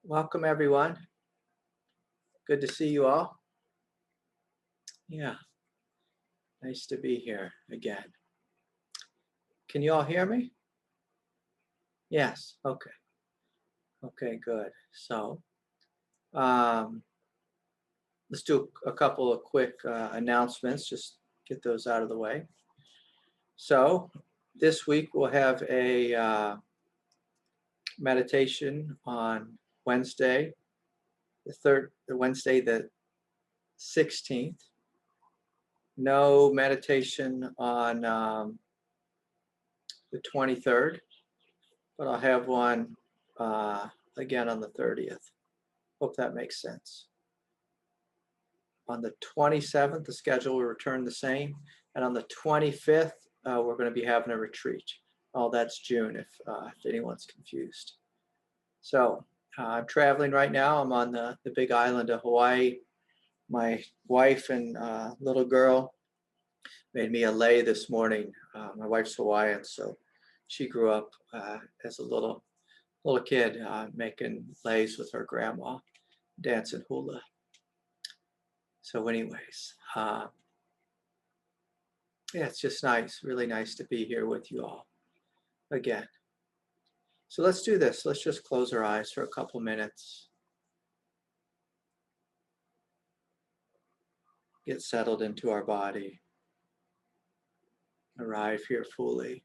Welcome, everyone. Good to see you all. Yeah, nice to be here again. Can you all hear me? Yes, okay. Okay, good. So, let's do a couple of quick announcements, just get those out of the way. So, this week we'll have a meditation on Wednesday, Wednesday the 16th. No meditation on the 23rd, but I'll have one again on the 30th. Hope that makes sense. On the 27th, the schedule will return the same, and on the 25th, we're going to be having a retreat. Oh, that's June, if anyone's confused. So I'm traveling right now. I'm on the big island of Hawaii. My wife and little girl made me a lei this morning. My wife's Hawaiian, so she grew up as a little kid making leis with her grandma, dancing hula. So anyways, yeah, it's just nice, really nice to be here with you all again. So let's do this. Let's just close our eyes for a couple minutes. Get settled into our body. Arrive here fully.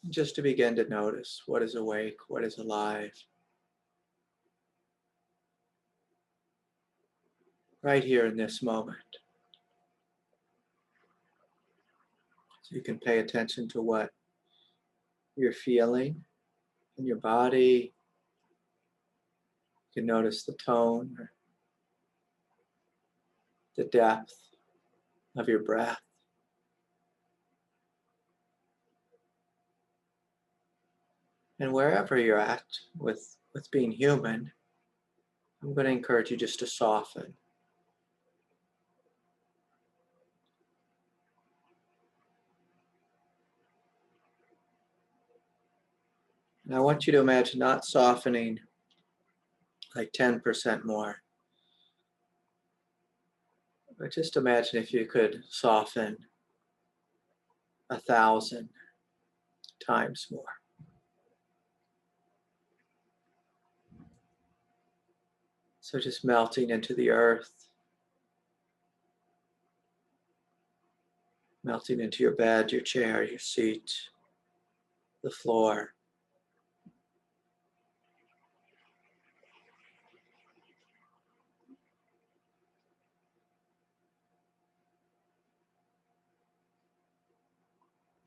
Just to begin to notice what is awake, what is alive. Right here in this moment. So you can pay attention to what you're feeling in your body. You can notice the tone, or the depth of your breath. And wherever you're at with being human, I'm going to encourage you just to soften. And I want you to imagine not softening like 10% more. But just imagine if you could soften 1,000 times more. So just melting into the earth, melting into your bed, your chair, your seat, the floor.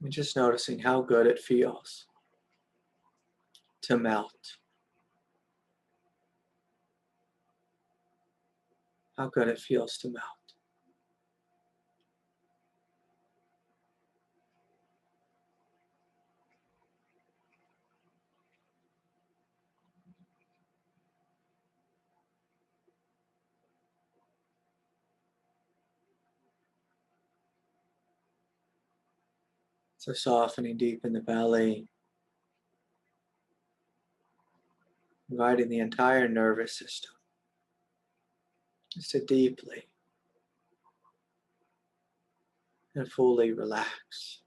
And just noticing how good it feels to melt. How good it feels to melt. So softening deep in the belly, inviting the entire nervous system just to deeply and fully relax.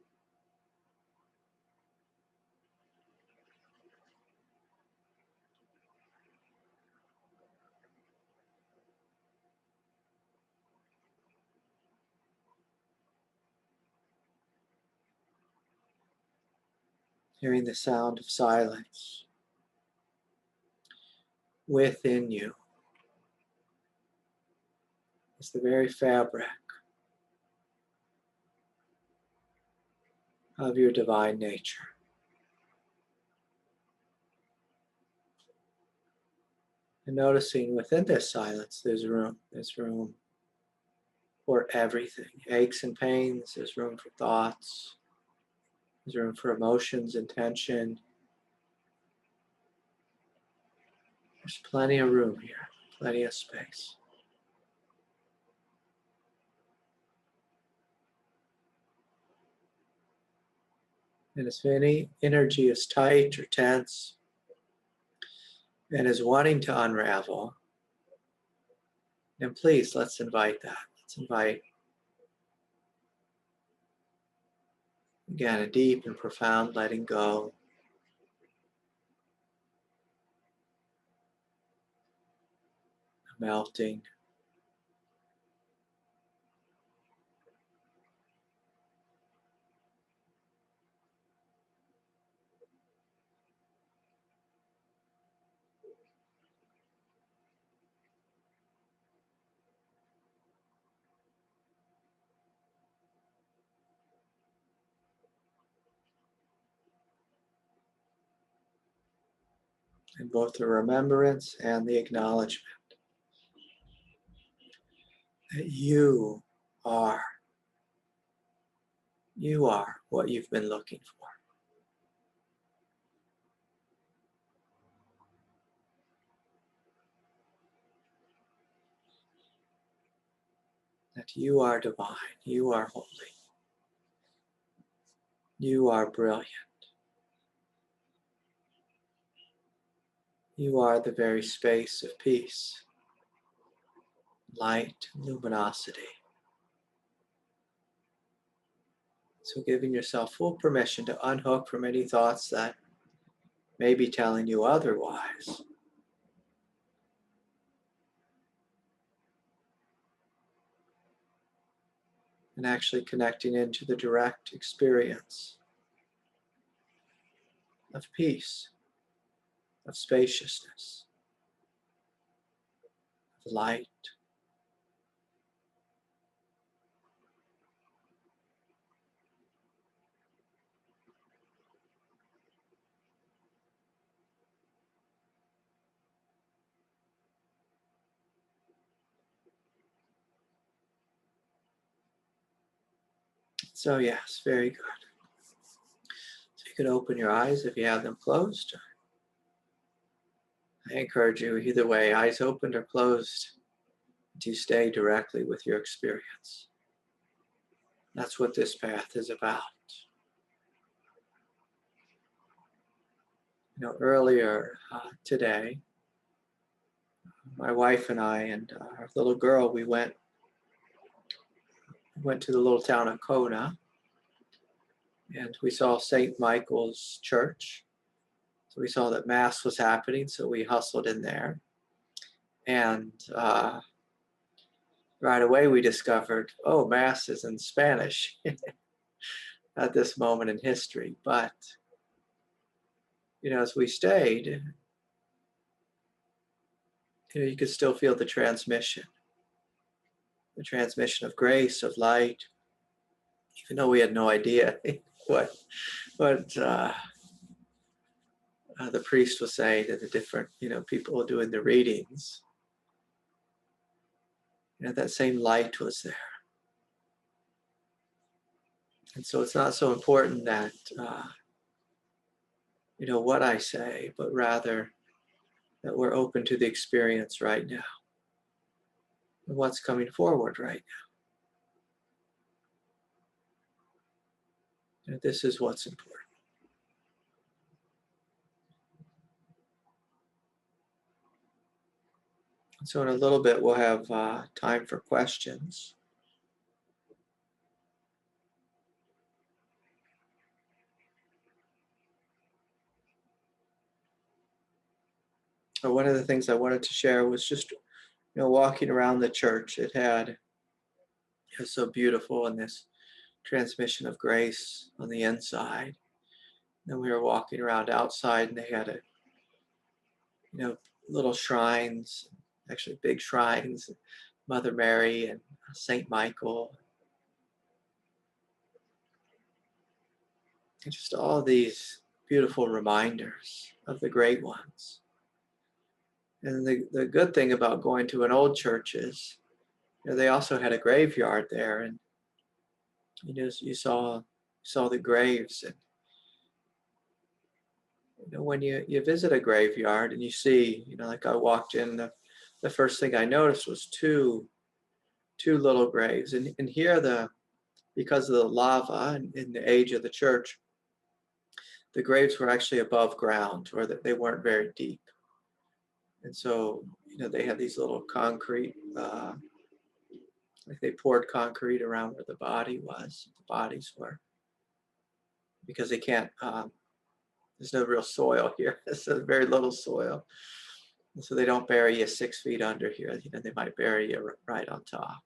Hearing the sound of silence within you. It's the very fabric of your divine nature. And noticing within this silence, there's room for everything. Aches and pains, there's room for thoughts, there's room for emotions, intention. There's plenty of room here. Plenty of space. And if any energy is tight or tense and is wanting to unravel, then please let's invite that. Let's invite, again, a deep and profound letting go. A melting. And both the remembrance and the acknowledgement that you are what you've been looking for. That you are divine, you are holy, you are brilliant. You are the very space of peace, light, luminosity. So giving yourself full permission to unhook from any thoughts that may be telling you otherwise. And actually connecting into the direct experience of peace, of spaciousness, of light. So yes, very good. So you can open your eyes if you have them closed. I encourage you either way, eyes opened or closed, to stay directly with your experience. That's what this path is about. You know, earlier today, my wife and I and our little girl, we went to the little town of Kona, and we saw St. Michael's Church. So we saw that Mass was happening, so we hustled in there. And right away we discovered, oh, Mass is in Spanish at this moment in history. But, you know, as we stayed, you know, you could still feel the transmission of grace, of light, even though we had no idea what the priest was saying to the different, you know, people doing the readings. You know, that same light was there. And so it's not so important that, you know, what I say, but rather that we're open to the experience right now and what's coming forward right now. And this is what's important. So in a little bit, we'll have time for questions. One of the things I wanted to share was just, you know, walking around the church. It was so beautiful, and this transmission of grace on the inside. Then we were walking around outside, and they had you know, little shrines, actually big shrines, Mother Mary and Saint Michael. And just all these beautiful reminders of the great ones. And the good thing about going to an old church is, you know, they also had a graveyard there, and you know, you saw the graves. And you know, when you visit a graveyard and you see, you know, like I walked in the the first thing I noticed was two little graves. And here, because of the lava and in the age of the church, the graves were actually above ground, or that they weren't very deep. And so, they had these little concrete, like they poured concrete around where the bodies were, because they can't, there's no real soil here. There's very little soil. And so they don't bury you 6 feet under here. They might bury you right on top.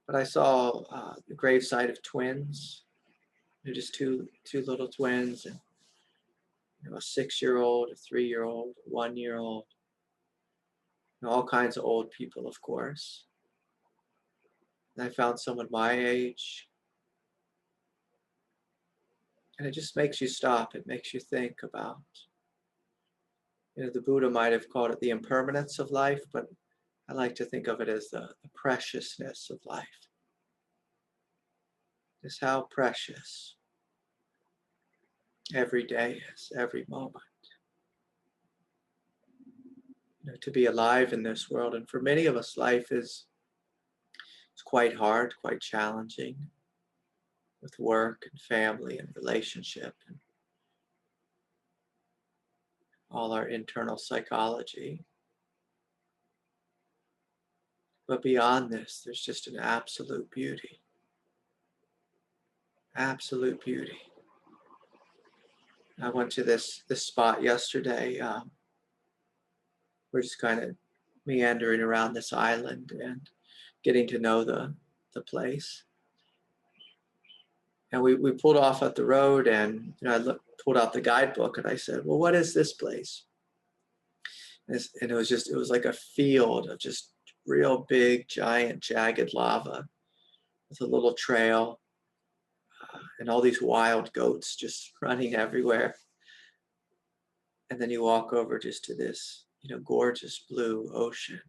But I saw the gravesite of twins. They're just two little twins, and a 6-year-old, a 3-year-old, a 1-year-old, all kinds of old people, of course. And I found someone my age. And it just makes you stop. It makes you think about, the Buddha might have called it the impermanence of life, but I like to think of it as the preciousness of life. Just how precious every day is, every moment. To be alive in this world. And for many of us, life is quite hard, quite challenging, with work and family and relationship and all our internal psychology. But beyond this, there's just an absolute beauty. Absolute beauty. I went to this spot yesterday. We're just kind of meandering around this island and getting to know the place. And we pulled off at the road, and I pulled out the guidebook, and I said, well, what is this place? And it was like a field of just real big, giant, jagged lava with a little trail, and all these wild goats just running everywhere. And then you walk over just to this, gorgeous blue ocean.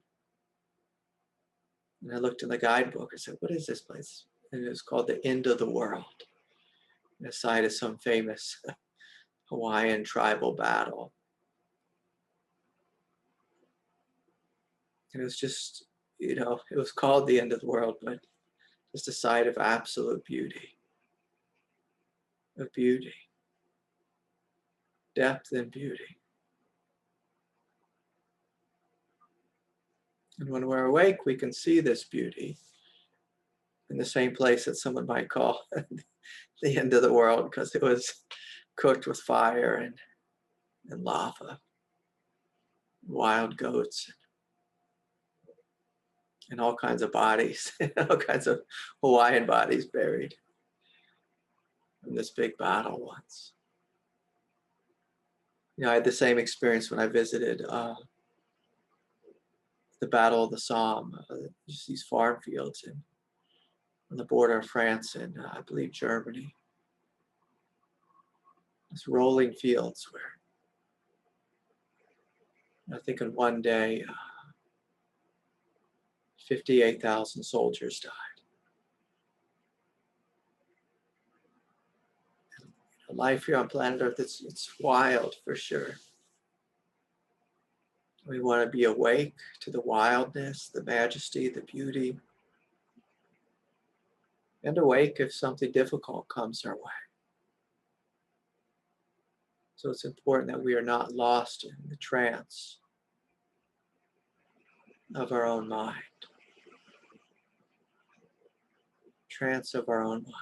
And I looked in the guidebook and said, what is this place? And it was called the End of the World. The site of some famous Hawaiian tribal battle. And it was just, it was called the End of the World, but just a site of absolute beauty. Of beauty. Depth and beauty. And when we're awake, we can see this beauty in the same place that someone might call the end of the world, because it was cooked with fire and lava, wild goats, and all kinds of bodies, all kinds of Hawaiian bodies buried in this big battle once. I had the same experience when I visited the Battle of the Somme, just these farm fields on the border of France and I believe Germany. These rolling fields where I think in one day 58,000 soldiers died. And life here on planet Earth, it's wild for sure. We want to be awake to the wildness, the majesty, the beauty, and awake if something difficult comes our way. So it's important that we are not lost in the trance of our own mind. Trance of our own mind.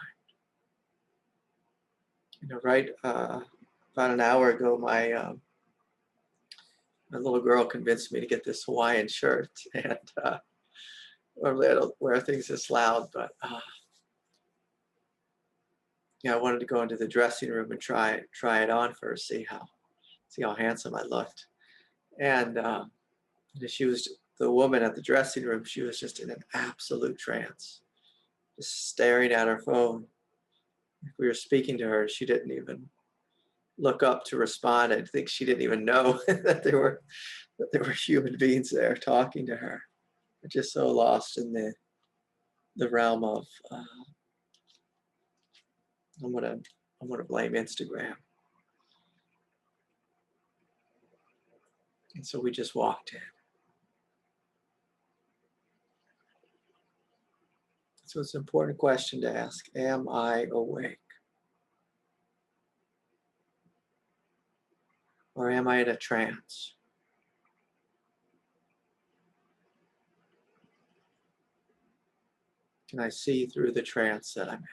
Right about an hour ago, my little girl convinced me to get this Hawaiian shirt, and normally I don't wear things this loud, but I wanted to go into the dressing room and try it on first, see how handsome I looked. And she was the woman at the dressing room. She was just in an absolute trance, just staring at her phone. If we were speaking to her, she didn't even look up to respond. I think she didn't even know that there were human beings there talking to her. Just so lost in the realm of I'm gonna blame Instagram. And so we just walked in. So it's an important question to ask. Am I awake? Or am I in a trance? Can I see through the trance that I'm in?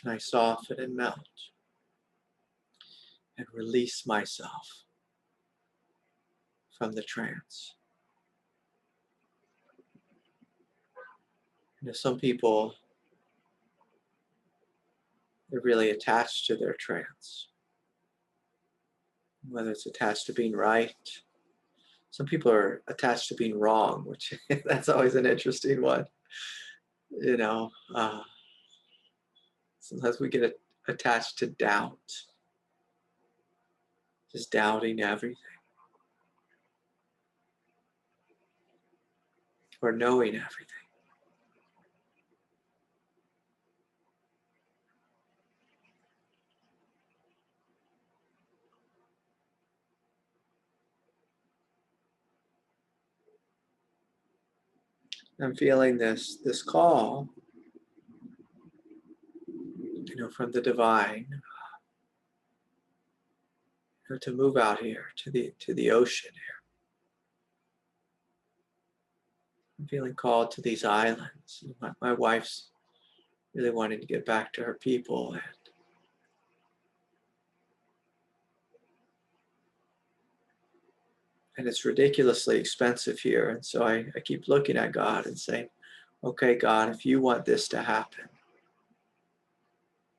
Can I soften and melt and release myself from the trance? You know, some people, they're really attached to their trance, whether it's attached to being right. Some people are attached to being wrong, which that's always an interesting one. You know, sometimes we get attached to doubt, just doubting everything, or knowing everything. I'm feeling this call, you know, from the divine, you know, to move out here to the ocean here. I'm feeling called to these islands. My wife's really wanting to get back to her people, and it's ridiculously expensive here. And so I keep looking at God and saying, okay, God, if you want this to happen,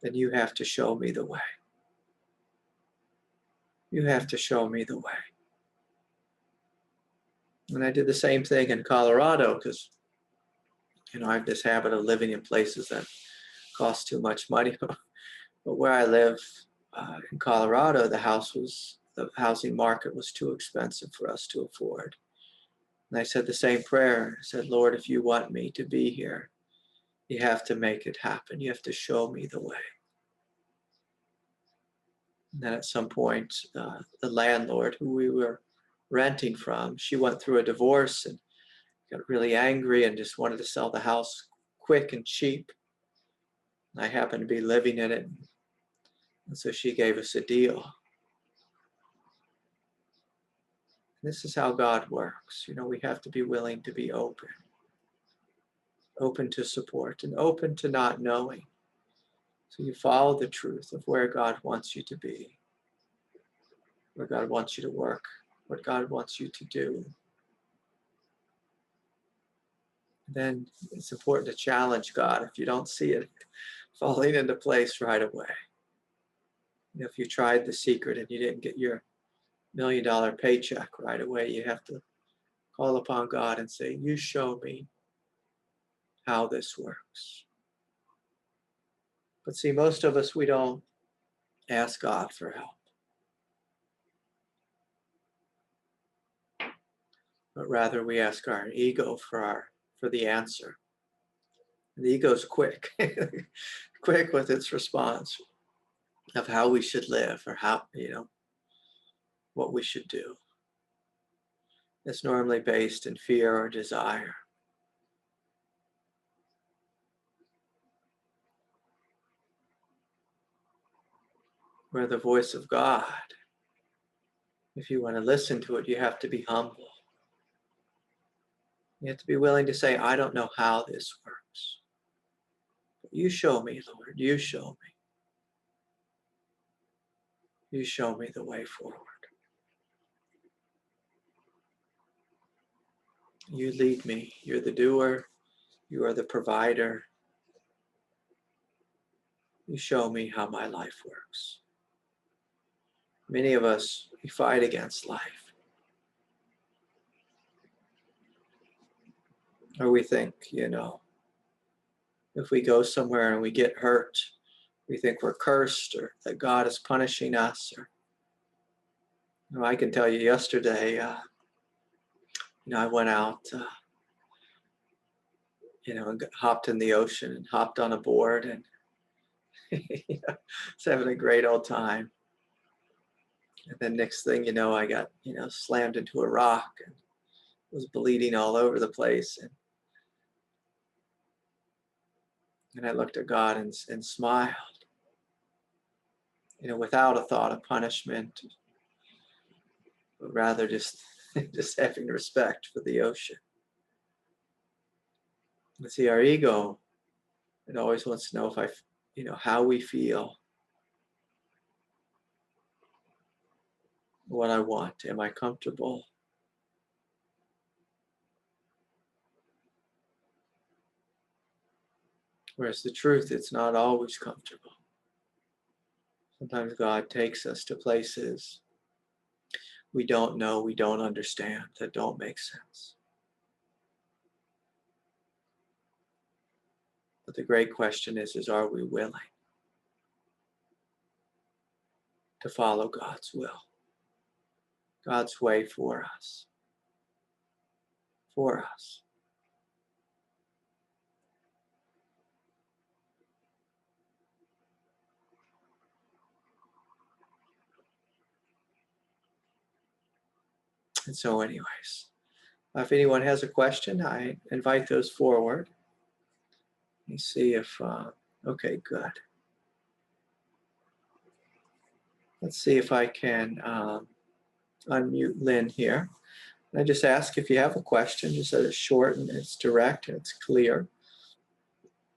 then you have to show me the way. You have to show me the way. And I did the same thing in Colorado because, you know, I have this habit of living in places that cost too much money. But where I live in Colorado, the housing market was too expensive for us to afford. And I said the same prayer. I said, Lord, if you want me to be here, you have to make it happen. You have to show me the way. And then at some point, the landlord who we were renting from, she went through a divorce and got really angry and just wanted to sell the house quick and cheap. And I happened to be living in it. And so she gave us a deal. This is how God works. You know, we have to be willing to be open to support and open to not knowing. So you follow the truth of where God wants you to be, where God wants you to work, what God wants you to do. Then it's important to challenge God if you don't see it falling into place right away. You know, if you tried the secret and you didn't get your $1 million paycheck right away, you have to call upon God and say, you show me how this works. But see, most of us, we don't ask God for help, but rather we ask our ego for the answer. And the ego's quick, quick with its response of how we should live or how, you know, what we should do. It's normally based in fear or desire. Where the voice of God, if you want to listen to it, you have to be humble. You have to be willing to say, I don't know how this works. But you show me, Lord, you show me. You show me the way forward. You lead me. You're the doer. You are the provider. You show me how my life works. Many of us, we fight against life. Or we think, you know, if we go somewhere and we get hurt, we think we're cursed or that God is punishing us. Or, you know, I can tell you yesterday, you know, I went out, you know, and hopped in the ocean and hopped on a board and you know, was having a great old time. And then next thing you know, I got, slammed into a rock and was bleeding all over the place. And I looked at God and smiled, without a thought of punishment, but rather just having respect for the ocean. And see, our ego, it always wants to know how we feel, what I want. Am I comfortable? Whereas the truth, it's not always comfortable. Sometimes God takes us to places we don't know, we don't understand, that don't make sense. But the great question is are we willing to follow God's will, God's way for us? For us. And so anyways, if anyone has a question, I invite those forward. Let me see if, okay, good. Let's see if I can unmute Lynn here. And I just ask if you have a question, just that it's short and it's direct and it's clear.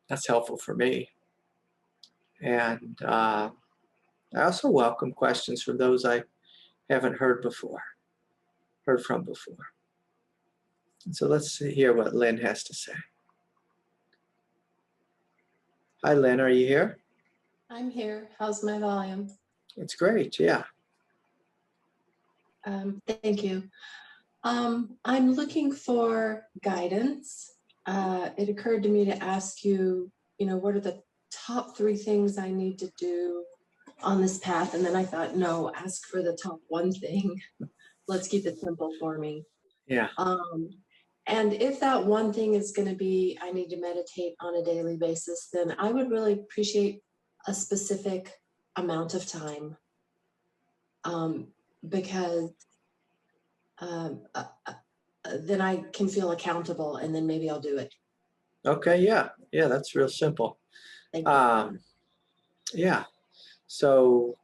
That's helpful for me. And I also welcome questions from those I haven't heard from before. And so let's hear what Lynn has to say. Hi, Lynn, are you here? I'm here. How's my volume? It's great, yeah. Thank you. I'm looking for guidance. It occurred to me to ask you, what are the top 3 things I need to do on this path? And then I thought, no, ask for the top 1 thing. Let's keep it simple for me. Yeah. And if that one thing is going to be, I need to meditate on a daily basis, then I would really appreciate a specific amount of time. Because then I can feel accountable, and then maybe I'll do it. Okay, yeah, that's real simple. Thank you. Yeah, so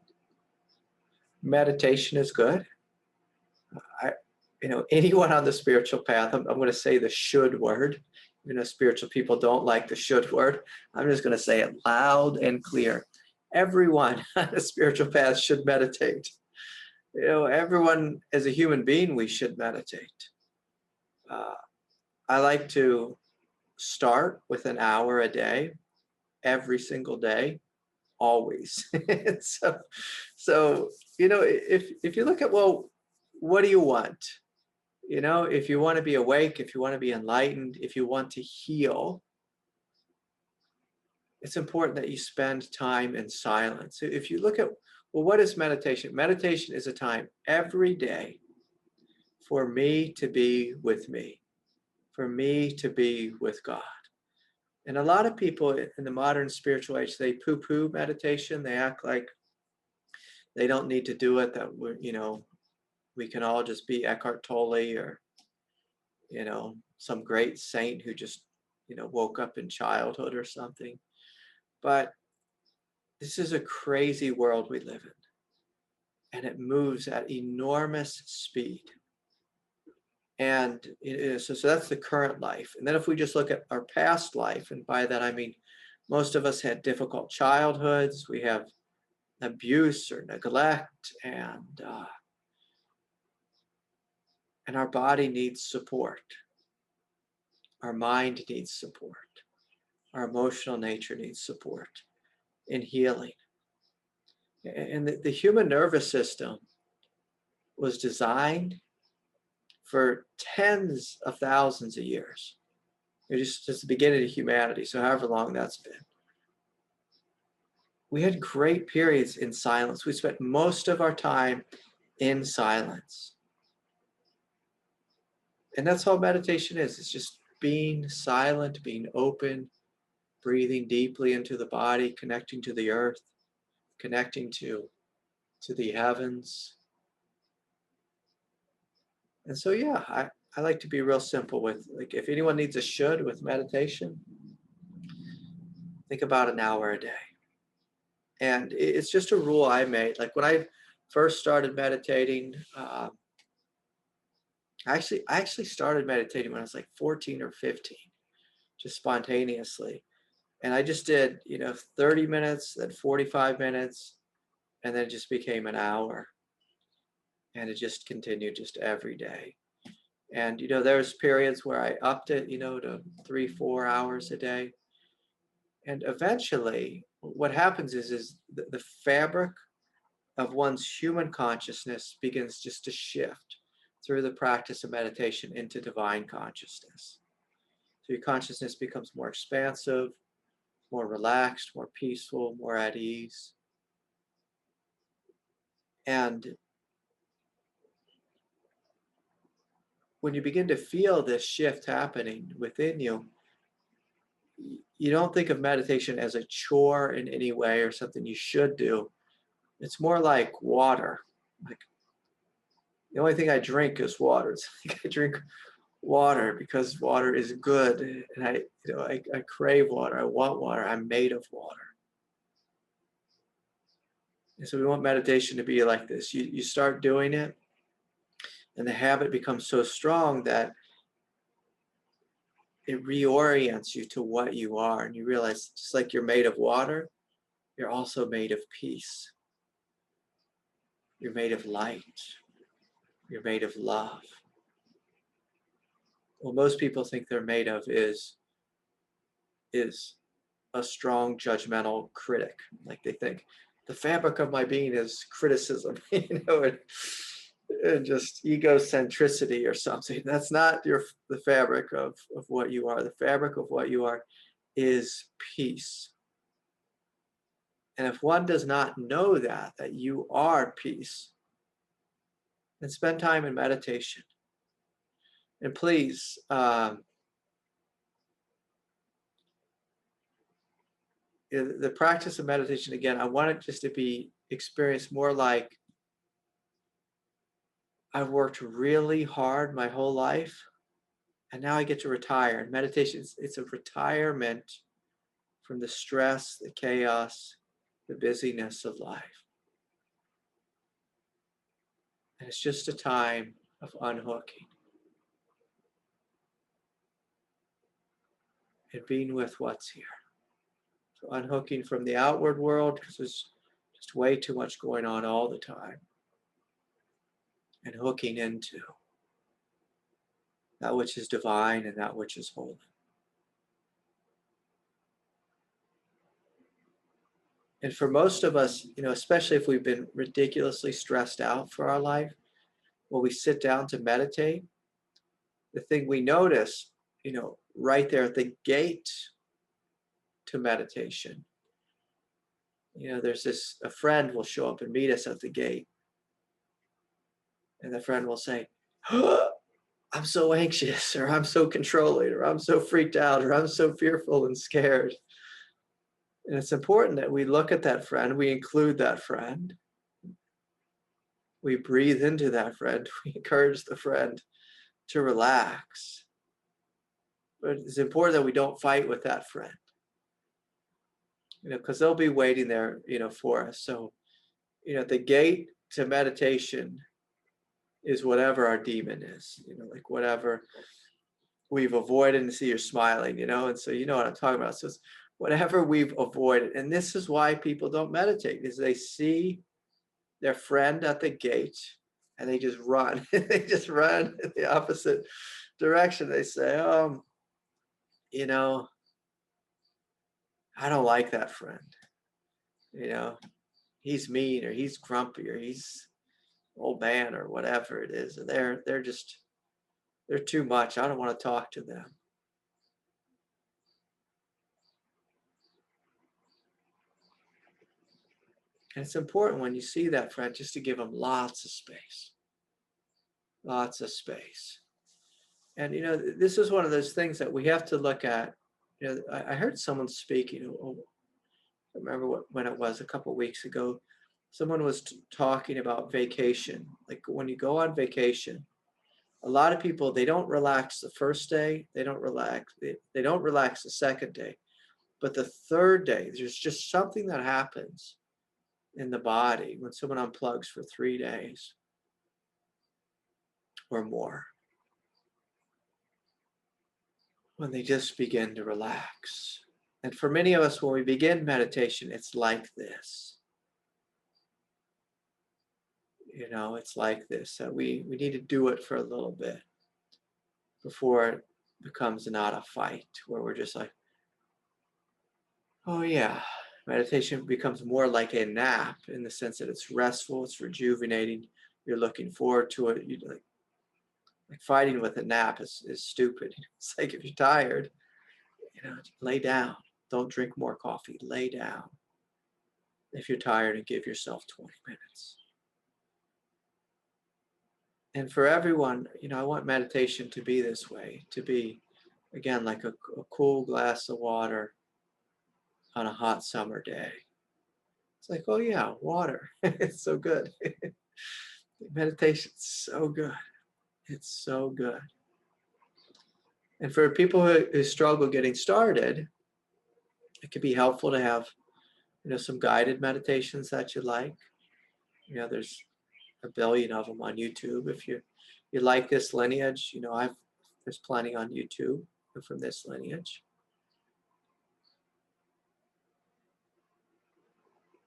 meditation is good. Anyone on the spiritual path, I'm going to say the should word. Spiritual people don't like the should word. I'm just going to say it loud and clear. Everyone on the spiritual path should meditate. Everyone as a human being, we should meditate. I like to start with an hour a day, every single day, always. so if you look at, well, what do you want? If you want to be awake, if you want to be enlightened, if you want to heal, it's important that you spend time in silence. If you look at, well, what is meditation? Meditation is a time every day for me to be with me, for me to be with God. And a lot of people in the modern spiritual age, they poo-poo meditation. They act like they don't need to do it, that we can all just be Eckhart Tolle or, some great saint who just, woke up in childhood or something. But this is a crazy world we live in, and it moves at enormous speed. And so that's the current life. And then if we just look at our past life, and by that I mean most of us had difficult childhoods, we have abuse or neglect, and our body needs support. Our mind needs support. Our emotional nature needs support in healing. And the human nervous system was designed for tens of thousands of years. It's just the beginning of humanity, so however long that's been. We had great periods in silence. We spent most of our time in silence. And that's how meditation is. It's just being silent, being open, breathing deeply into the body, connecting to the earth, connecting to the heavens, And so, yeah, I like to be real simple with, like, if anyone needs a should with meditation, think about an hour a day. And it's just a rule I made. Like when I first started meditating, I actually started meditating when I was like 14 or 15, just spontaneously. And I just did, 30 minutes, then 45 minutes, and then it just became an hour. And it just continued just every day. And, there was periods where I upped it, to 3-4 hours a day. And eventually what happens is the fabric of one's human consciousness begins just to shift through the practice of meditation into divine consciousness. So your consciousness becomes more expansive, more relaxed, more peaceful, more at ease. And when you begin to feel this shift happening within you, you don't think of meditation as a chore in any way or something you should do. It's more like water. Like the only thing I drink is water. It's like I drink water because water is good, and I crave water. I want water. I'm made of water. And so we want meditation to be like this. You start doing it, and the habit becomes so strong that it reorients you to what you are, and you realize just like you're made of water, you're also made of peace. You're made of light. You're made of love. What most people think they're made of is a strong judgmental critic. Like they think the fabric of my being is criticism, and just egocentricity or something. That's not the fabric of what you are. The fabric of what you are is peace. And if one does not know that you are peace, then spend time in meditation. And please, the practice of meditation, again, I want it just to be experienced more like I've worked really hard my whole life, and now I get to retire. And meditation, it's a retirement from the stress, the chaos, the busyness of life. And it's just a time of unhooking and being with what's here. So unhooking from the outward world, because there's just way too much going on all the time, and hooking into that which is divine and that which is holy. And for most of us, especially if we've been ridiculously stressed out for our life, when we sit down to meditate, the thing we notice, right there at the gate to meditation, there's a friend will show up and meet us at the gate. And the friend will say, oh, I'm so anxious, or I'm so controlling, or I'm so freaked out, or I'm so fearful and scared. And it's important that we look at that friend, we include that friend, we breathe into that friend, we encourage the friend to relax. But it's important that we don't fight with that friend, because they'll be waiting there, for us. So, the gate to meditation is whatever our demon is, like whatever we've avoided. And see, you're smiling, and so you know what I'm talking about. So it's whatever we've avoided. And this is why people don't meditate, is they see their friend at the gate and they just run. They just run in the opposite direction. They say, I don't like that friend. He's mean, or he's grumpy, or he's old man, or whatever it is. And they're too much. I don't want to talk to them. And it's important when you see that friend just to give them lots of space. Lots of space. And, this is one of those things that we have to look at. I heard someone speaking, I remember when it was, a couple of weeks ago. Someone was talking about vacation. Like when you go on vacation, a lot of people, they don't relax the first day, they don't relax the second day, but the third day, there's just something that happens in the body when someone unplugs for 3 days or more, when they just begin to relax. And for many of us, when we begin meditation, it's like this. You know, it's like this, that we need to do it for a little bit before it becomes not a fight, where we're just like, oh yeah. Meditation becomes more like a nap, in the sense that it's restful, it's rejuvenating, you're looking forward to it. You like fighting with a nap is stupid. It's like, if you're tired, you know, lay down. Don't drink more coffee. Lay down if you're tired, and give yourself 20 minutes. And for everyone, you know, I want meditation to be this way, to be, again, like a cool glass of water on a hot summer day. It's like, oh yeah, water. It's so good. Meditation's so good. It's so good. And for people who struggle getting started, it can be helpful to have, you know, some guided meditations that you like. You know, there's a billion of them on YouTube. If you like this lineage, you know, there's plenty on YouTube from this lineage.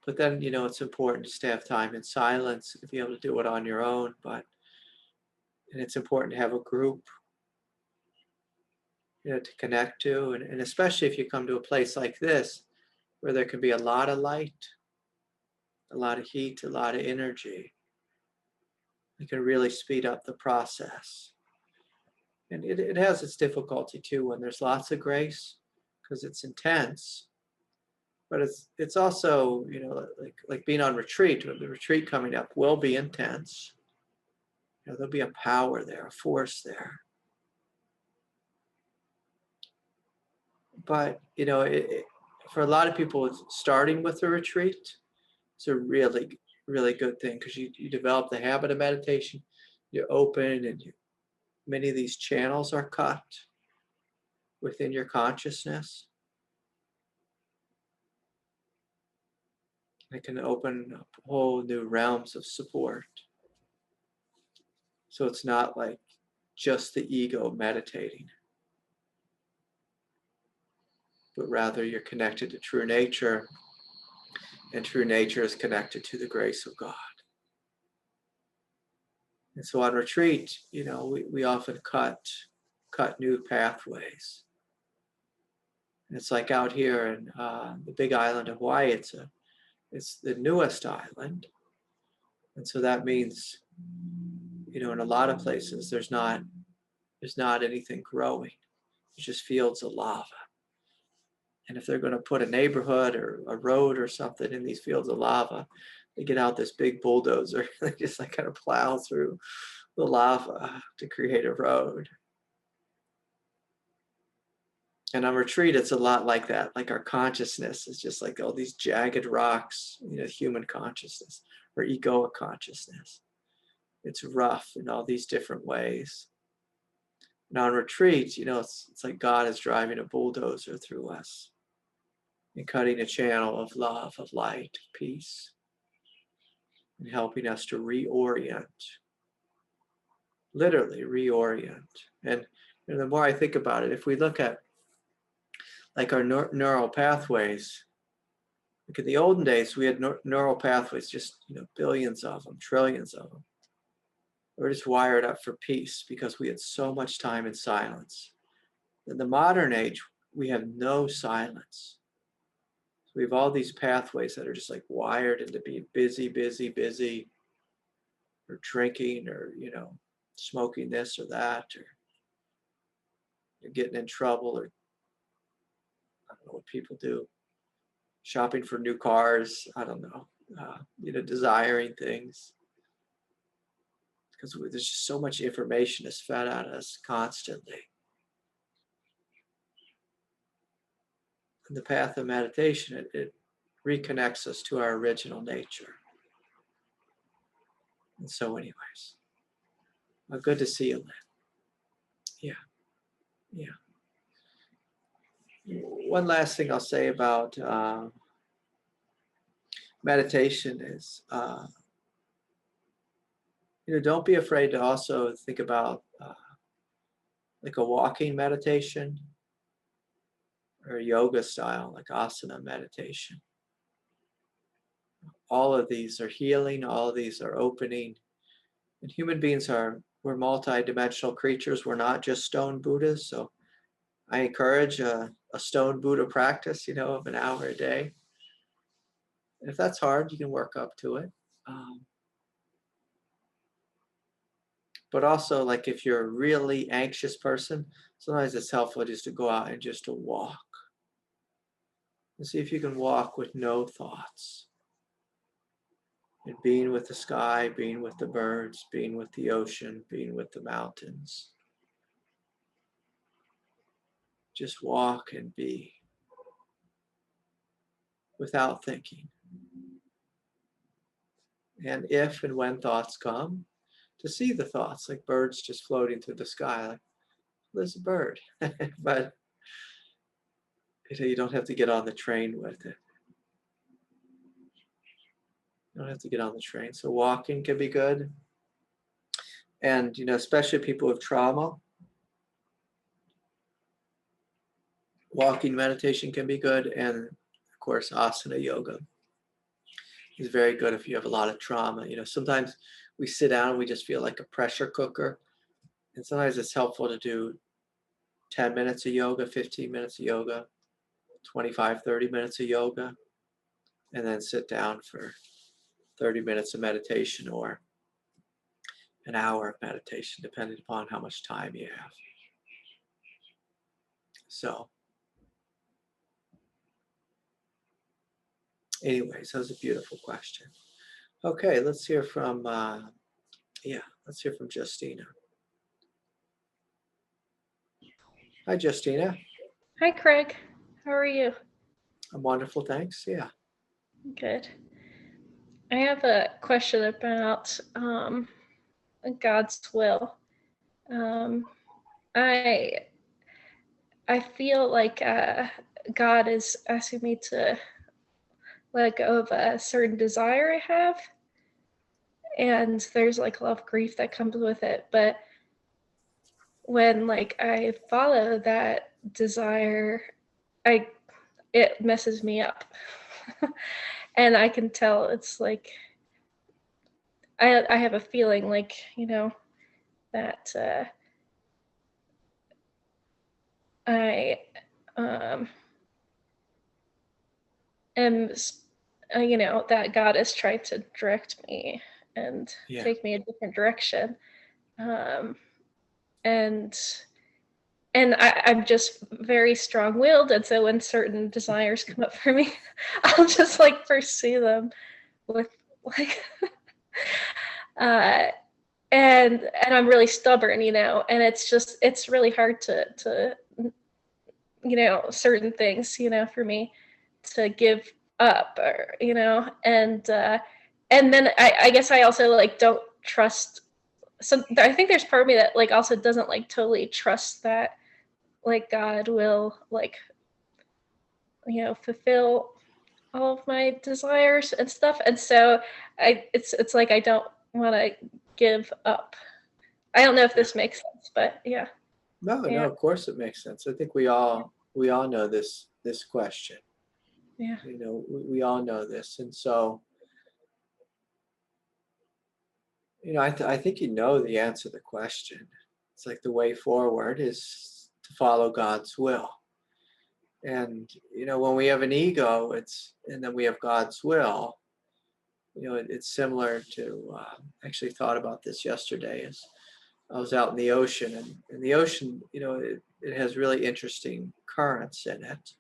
But then, you know, it's important just to have time in silence to be able to do it on your own. And it's important to have a group, you know, to connect to. And especially if you come to a place like this, where there can be a lot of light, a lot of heat, a lot of energy, it can really speed up the process. And it has its difficulty too, when there's lots of grace, because it's intense. But it's also, you know, like being on retreat. The retreat coming up will be intense. You know, there'll be a power there, a force there. But, you know, for a lot of people, starting with a retreat, it's a really, really good thing, because you develop the habit of meditation. You're open, and many of these channels are cut within your consciousness. It can open up whole new realms of support. So it's not like just the ego meditating, but rather you're connected to true nature, and true nature is connected to the grace of God. And so on retreat, you know, we often cut new pathways. And it's like out here in the big island of Hawaii, it's the newest island. And so that means, you know, in a lot of places, there's not anything growing. It's just fields of lava. And if they're going to put a neighborhood or a road or something in these fields of lava, they get out this big bulldozer. They just like kind of plow through the lava to create a road. And on retreat, it's a lot like that. Like our consciousness is just like all these jagged rocks, you know, human consciousness or egoic consciousness. It's rough in all these different ways. And on retreat, you know, it's like God is driving a bulldozer through us and cutting a channel of love, of light, of peace, and helping us to reorient, literally reorient. And you know, the more I think about it, if we look at like our neural pathways, like in the olden days, we had neural pathways, just, you know, billions of them, trillions of them. We're just wired up for peace because we had so much time in silence. In the modern age, we have no silence. So we have all these pathways that are just like wired into being busy, or drinking, or, you know, smoking this or that, or you're getting in trouble, or I don't know what people do, shopping for new cars, I don't know, you know, desiring things. Because there's just so much information is fed at us constantly. And the path of meditation, it reconnects us to our original nature. And so anyways, good to see you, Lynn. Yeah. One last thing I'll say about meditation is, don't be afraid to also think about like a walking meditation or yoga style, like asana meditation. All of these are healing, all of these are opening. And human beings we're multi-dimensional creatures. We're not just stone Buddhas. So I encourage a stone Buddha practice, of an hour a day. And if that's hard, you can work up to it. But also, like if you're a really anxious person, sometimes it's helpful just to go out and just to walk. And see if you can walk with no thoughts. And being with the sky, being with the birds, being with the ocean, being with the mountains. Just walk and be without thinking. And if and when thoughts come, to see the thoughts like birds just floating through the sky, like there's a bird. But you don't have to get on the train with it. You don't have to get on the train. So walking can be good. And, especially people with trauma, walking meditation can be good. And of course, asana yoga is very good if you have a lot of trauma. Sometimes we sit down and we just feel like a pressure cooker. And sometimes it's helpful to do 10 minutes of yoga, 15 minutes of yoga, 25, 30 minutes of yoga, and then sit down for 30 minutes of meditation or an hour of meditation, depending upon how much time you have. So, anyways, that was a beautiful question. Okay, let's hear from, let's hear from Justina. Hi, Justina. Hi, Craig. How are you? I'm wonderful, thanks. Yeah. Good. I have a question about God's will. I feel like God is asking me to let go of a certain desire I have, and there's like a lot of grief that comes with it. But when like I follow that desire, it messes me up. And I can tell it's like I have a feeling like, that I am, that God is trying to direct me and take me a different direction. And I'm just very strong-willed, and so when certain desires come up for me, I'll just like pursue them with like and I'm really stubborn, and it's really hard to certain things, for me to give up, or and then I guess I also like don't trust. So I think there's part of me that like also doesn't like totally trust that like God will like fulfill all of my desires and stuff, and so it's like I don't want to give up. I don't know if this makes sense, but yeah. No, of course it makes sense. I think we all know this question. Yeah. We all know this, and so I think the answer to the question. It's like the way forward is to follow God's will. And when we have an ego, and then we have God's will. It's similar to. Actually, thought about this yesterday. As I was out in the ocean, and in the ocean, it has really interesting currents in it.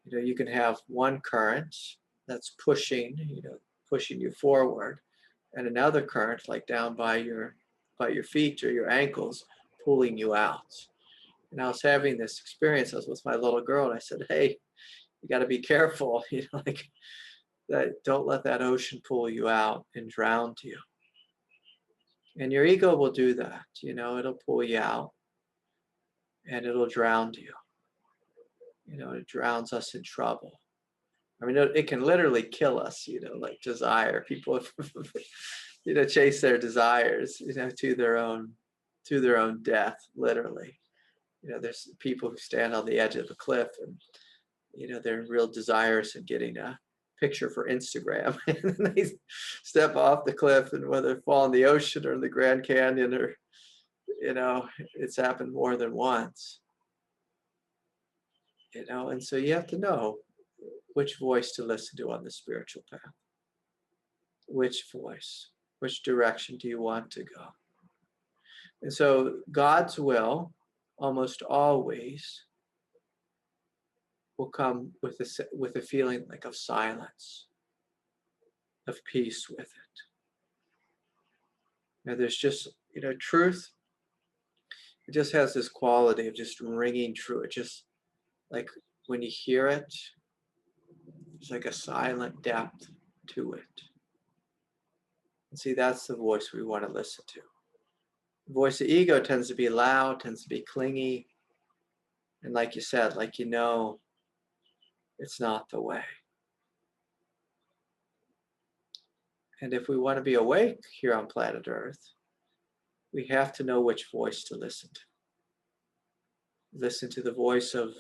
You can have one current that's pushing you forward, and another current like down by your feet or your ankles pulling you out. And I was having this experience. I was with my little girl, and I said, "Hey, you got to be careful. Like that. Don't let that ocean pull you out and drown you." And your ego will do that. It'll pull you out. and it'll drown you. It drowns us in trouble. I mean, it can literally kill us, like desire. People, chase their desires, to their own death, literally. There's people who stand on the edge of a cliff and, they're real desirous in getting a picture for Instagram. And then they step off the cliff, and whether they fall in the ocean or in the Grand Canyon or, it's happened more than once. And so you have to know which voice to listen to on the spiritual path. Which voice? Which direction do you want to go? And so God's will almost always will come with a feeling like of silence, of peace with it. Now there's just, truth, it just has this quality of just ringing true. It just, like when you hear it, there's like a silent depth to it. And see, that's the voice we want to listen to. The voice of ego tends to be loud, tends to be clingy. And like you said, it's not the way. And if we want to be awake here on planet Earth, we have to know which voice to listen to. Listen to the voice of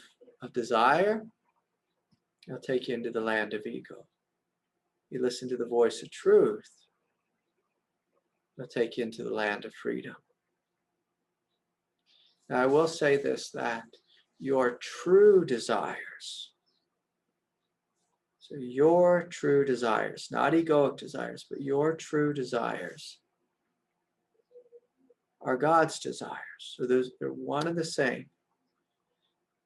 desire, it'll take you into the land of ego. You listen to the voice of truth, it'll take you into the land of freedom. Now I will say this, that your true desires, so your true desires, not egoic desires, but your true desires are God's desires. So they're one and the same.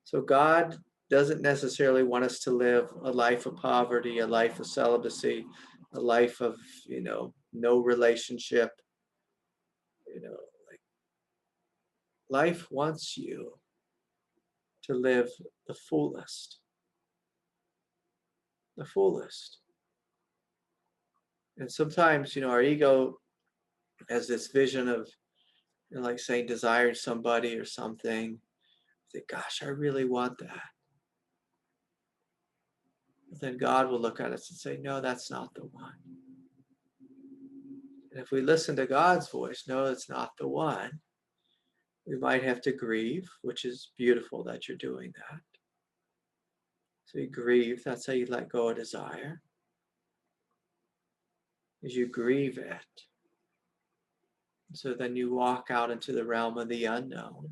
So God doesn't necessarily want us to live a life of poverty, a life of celibacy, a life of, no relationship. Life wants you to live the fullest. The fullest. And sometimes, our ego has this vision of, like saying, desiring somebody or something. Think, gosh, I really want that. But then God will look at us and say, no, that's not the one. And if we listen to God's voice, no, it's not the one. We might have to grieve, which is beautiful that you're doing that. So you grieve, that's how you let go of desire. As you grieve it. So then you walk out into the realm of the unknown.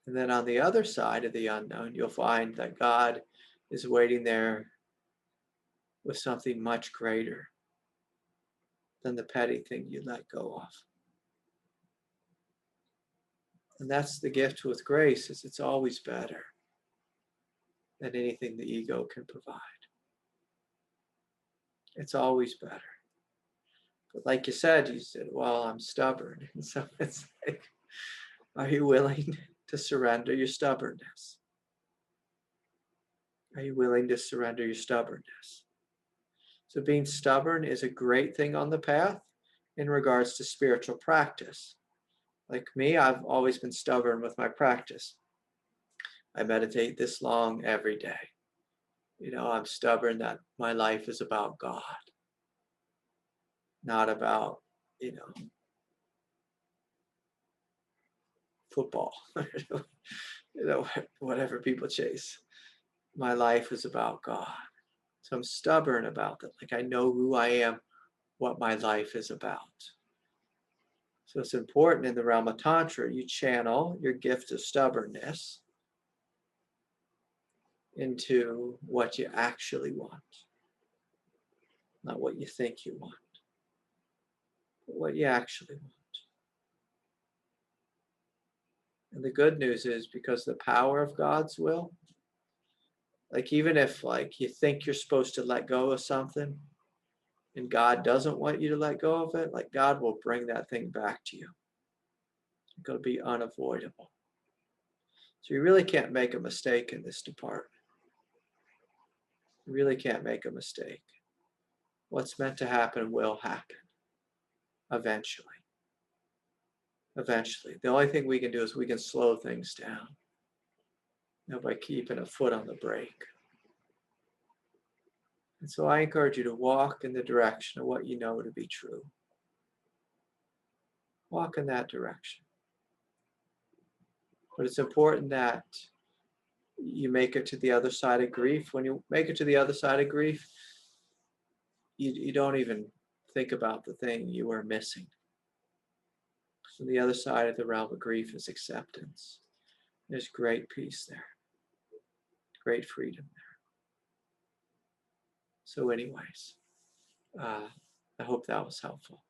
And then on the other side of the unknown, you'll find that God is waiting there with something much greater than the petty thing you let go of. And that's the gift with grace, is it's always better than anything the ego can provide. It's always better. But like you said, well, I'm stubborn. And so it's like, are you willing to surrender your stubbornness? Are you willing to surrender your stubbornness? So being stubborn is a great thing on the path in regards to spiritual practice. Like me, I've always been stubborn with my practice. I meditate this long every day. I'm stubborn that my life is about God, not about, football, whatever people chase. My life is about God. So I'm stubborn about that. Like I know who I am, what my life is about. So it's important in the realm of Tantra, you channel your gift of stubbornness into what you actually want. Not what you think you want, but what you actually want. And the good news is, because the power of God's will, like even if you think you're supposed to let go of something and God doesn't want you to let go of it, like God will bring that thing back to you. It's going to be unavoidable. So you really can't make a mistake in this department. You really can't make a mistake. What's meant to happen will happen eventually. eventually. The only thing we can do is we can slow things down, by keeping a foot on the brake. And so I encourage you to walk in the direction of what you know to be true. Walk in that direction. But it's important that you make it to the other side of grief. When you make it to the other side of grief, you don't even think about the thing you were missing. So the other side of the realm of grief is acceptance. There's great peace there, great freedom there. So anyways, I hope that was helpful.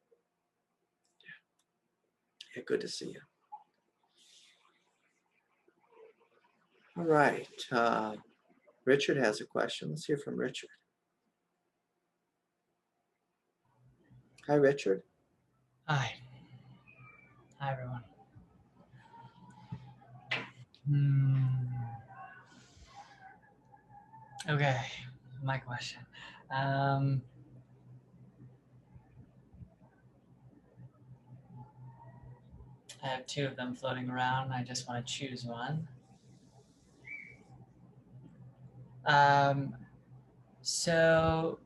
Yeah, good to see you. All right, Richard has a question. Let's hear from Richard. Hi, Richard. Hi. Hi, everyone. Okay, my question. I have two of them floating around. I just want to choose one. So,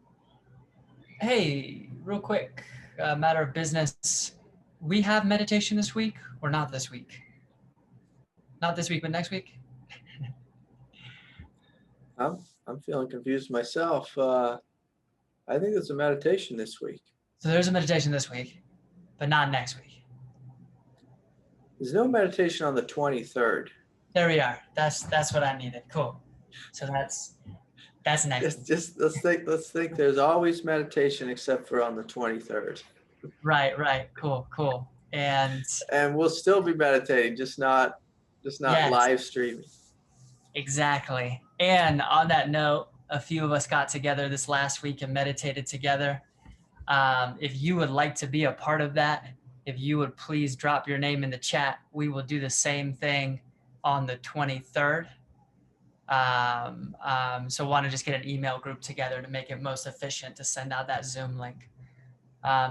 hey, real quick, matter of business. We have meditation this week or not this week? Not this week, but next week? I'm feeling confused myself. I think there's a meditation this week. So there's a meditation this week, but not next week. There's no meditation on the 23rd. There we are. That's what I needed. Cool. So that's next week. Just let's think. There's always meditation except for on the 23rd. Right. Cool. And we'll still be meditating, just not yes, live streaming. Exactly. And on that note, a few of us got together this last week and meditated together. If you would like to be a part of that, if you would please drop your name in the chat, we will do the same thing on the 23rd. So want to just get an email group together to make it most efficient to send out that Zoom link.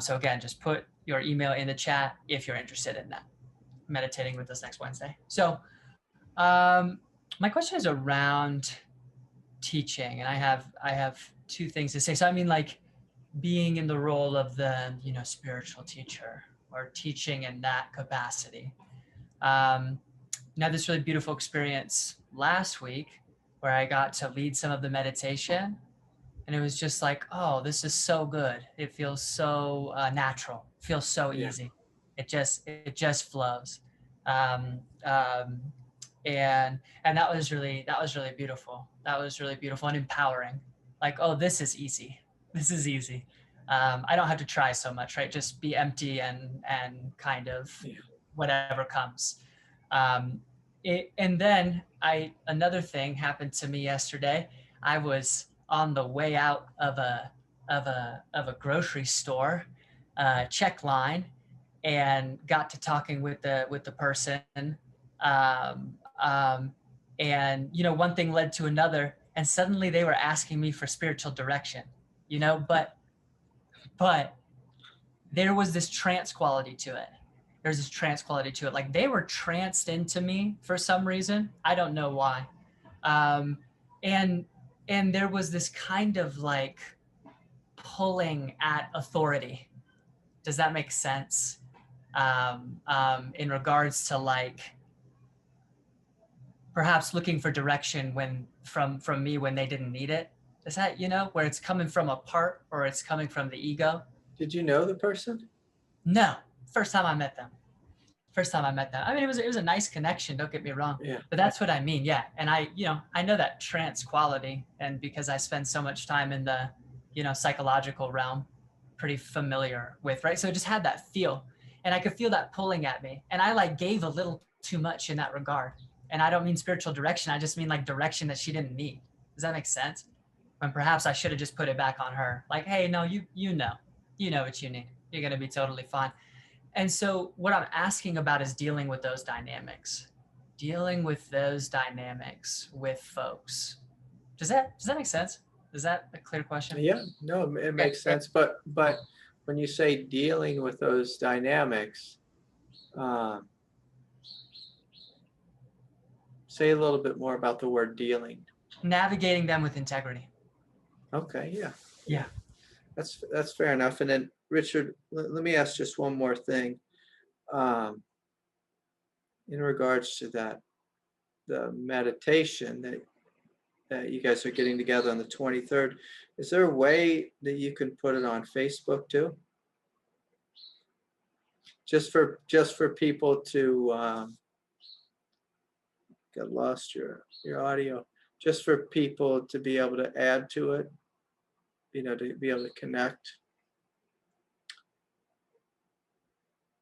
So again, just put your email in the chat if you're interested in that, meditating with us next Wednesday. So my question is around teaching, and I have two things to say. So I mean, like being in the role of the, spiritual teacher or teaching in that capacity. Now this really beautiful experience last week where I got to lead some of the meditation, and it was just like, oh, this is so good. It feels so natural. It feels so easy. It just flows. And that was really beautiful. That was really beautiful and empowering. Like, oh, this is easy. This is easy. I don't have to try so much, right? Just be empty and kind of whatever comes. And then another thing happened to me yesterday. I was on the way out of a grocery store check line and got to talking with the person. And one thing led to another, and suddenly they were asking me for spiritual direction, but there was this trance quality to it. Like they were tranced into me for some reason. I don't know why. And there was this kind of like pulling at authority. Does that make sense? In regards to like, perhaps looking for direction from me when they didn't need it. Is that, where it's coming from a part or it's coming from the ego? Did you know the person? No, first time I met them. I mean, it was a nice connection. Don't get me wrong. Yeah. But that's what I mean. Yeah. And I know that trance quality, and because I spend so much time in the, psychological realm, pretty familiar with, right? So I just had that feel, and I could feel that pulling at me, and I like gave a little too much in that regard. And I don't mean spiritual direction. I just mean like direction that she didn't need. Does that make sense? When perhaps I should have just put it back on her. Like, hey, no, you know what you need. You're going to be totally fine. And so what I'm asking about is dealing with those dynamics with folks. Does that make sense? Is that a clear question? Yeah, no, it makes sense. But when you say dealing with those dynamics, Say a little bit more about the word dealing. Navigating them with integrity. Okay, yeah. Yeah. That's fair enough. And then Richard, let me ask just one more thing. In regards to that, the meditation that you guys are getting together on the 23rd, is there a way that you can put it on Facebook too? Just for people to got lost your audio. Just for people to be able to add to it, to be able to connect.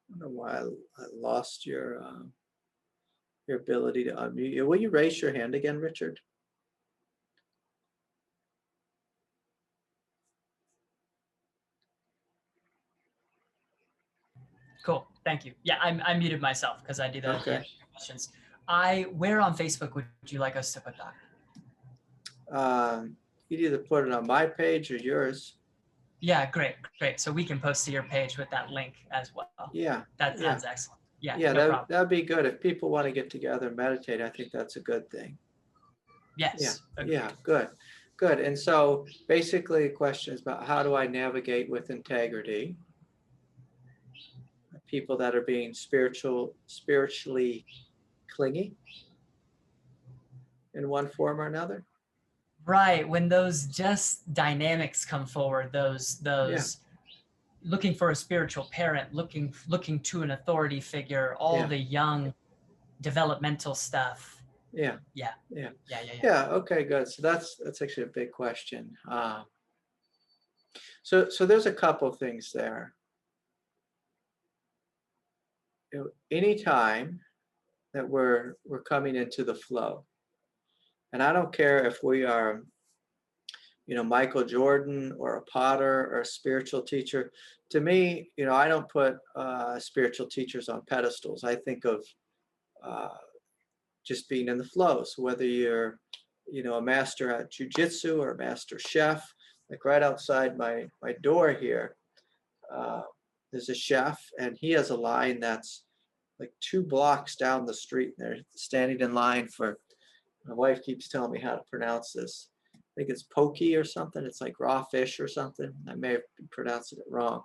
I don't know why I lost your ability to unmute you. Will you raise your hand again, Richard? Cool. Thank you. Yeah, I muted myself because I do that. Okay. Questions. Where on Facebook would you like us to put that? You'd either put it on my page or yours. Yeah, great. So we can post to your page with that link as well. Yeah. That sounds excellent. Yeah, Yeah, no problem. that'd be good. If people want to get together and meditate, I think that's a good thing. Yes. Yeah, good. And so basically the question is about how do I navigate with integrity? People that are being spiritually clingy in one form or another. Right. When those just dynamics come forward, those looking for a spiritual parent, looking to an authority figure, all the young developmental stuff. Yeah. Okay, good. So that's actually a big question. So there's a couple things there. Anytime that we're coming into the flow, and I don't care if we are, Michael Jordan or a Potter or a spiritual teacher. To me, I don't put spiritual teachers on pedestals. I think of just being in the flow. So whether you're, a master at jujitsu or a master chef, like right outside my door here, there's a chef, and he has a line that's like 2 blocks down the street. They're standing in line for, my wife keeps telling me how to pronounce this. I think it's poke or something. It's like raw fish or something. I may have been pronouncing it wrong.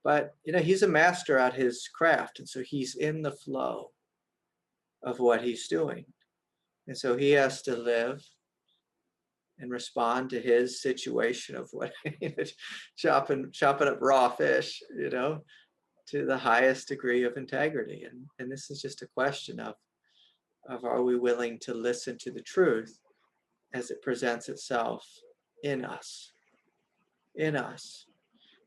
But, he's a master at his craft. And so he's in the flow of what he's doing. And so he has to live and respond to his situation of what, chopping up raw fish, to the highest degree of integrity. And this is just a question of are we willing to listen to the truth as it presents itself in us. And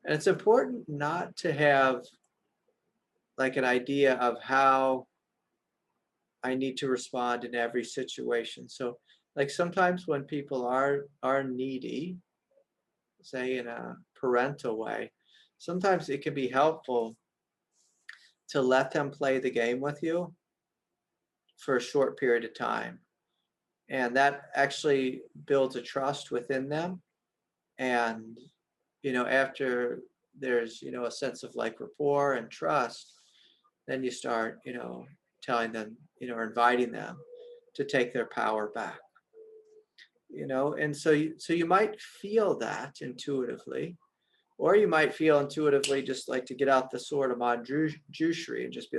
it's important not to have like an idea of how I need to respond in every situation. So like sometimes when people are needy, say in a parental way, sometimes it can be helpful to let them play the game with you for a short period of time. And that actually builds a trust within them. And, after there's, a sense of like rapport and trust, then you start, telling them, or inviting them to take their power back, and so you might feel that intuitively, or you might feel intuitively just like to get out the sword of manjushri and just be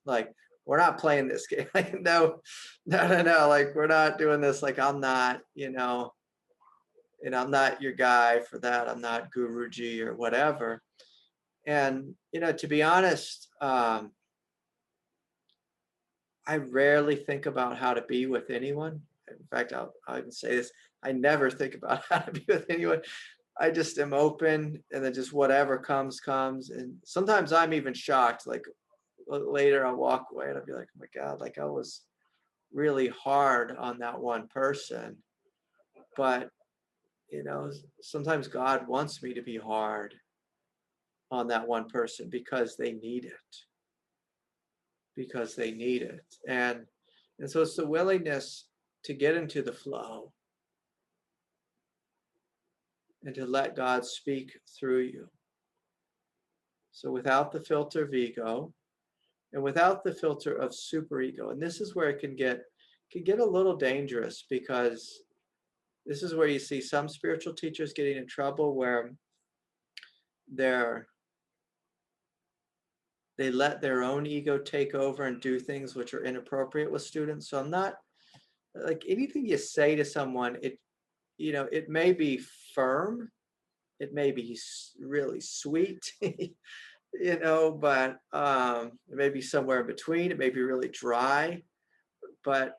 like, we're not playing this game. Like, no, like we're not doing this. Like, I'm not, I'm not your guy for that. I'm not Guruji or whatever. And, to be honest, I rarely think about how to be with anyone. In fact, I'll even say this. I never think about how to be with anyone. I just am open, and then just whatever comes. And sometimes I'm even shocked. Like later I'll walk away and I'll be like, oh my God, like I was really hard on that one person. But, sometimes God wants me to be hard on that one person because they need it. And so it's the willingness to get into the flow and to let God speak through you. So without the filter of ego, and without the filter of superego. And this is where it can get a little dangerous, because this is where you see some spiritual teachers getting in trouble, where they let their own ego take over and do things which are inappropriate with students. So I'm not, like, anything you say to someone, it may be firm, it may be really sweet, but it may be somewhere in between. It may be really dry, but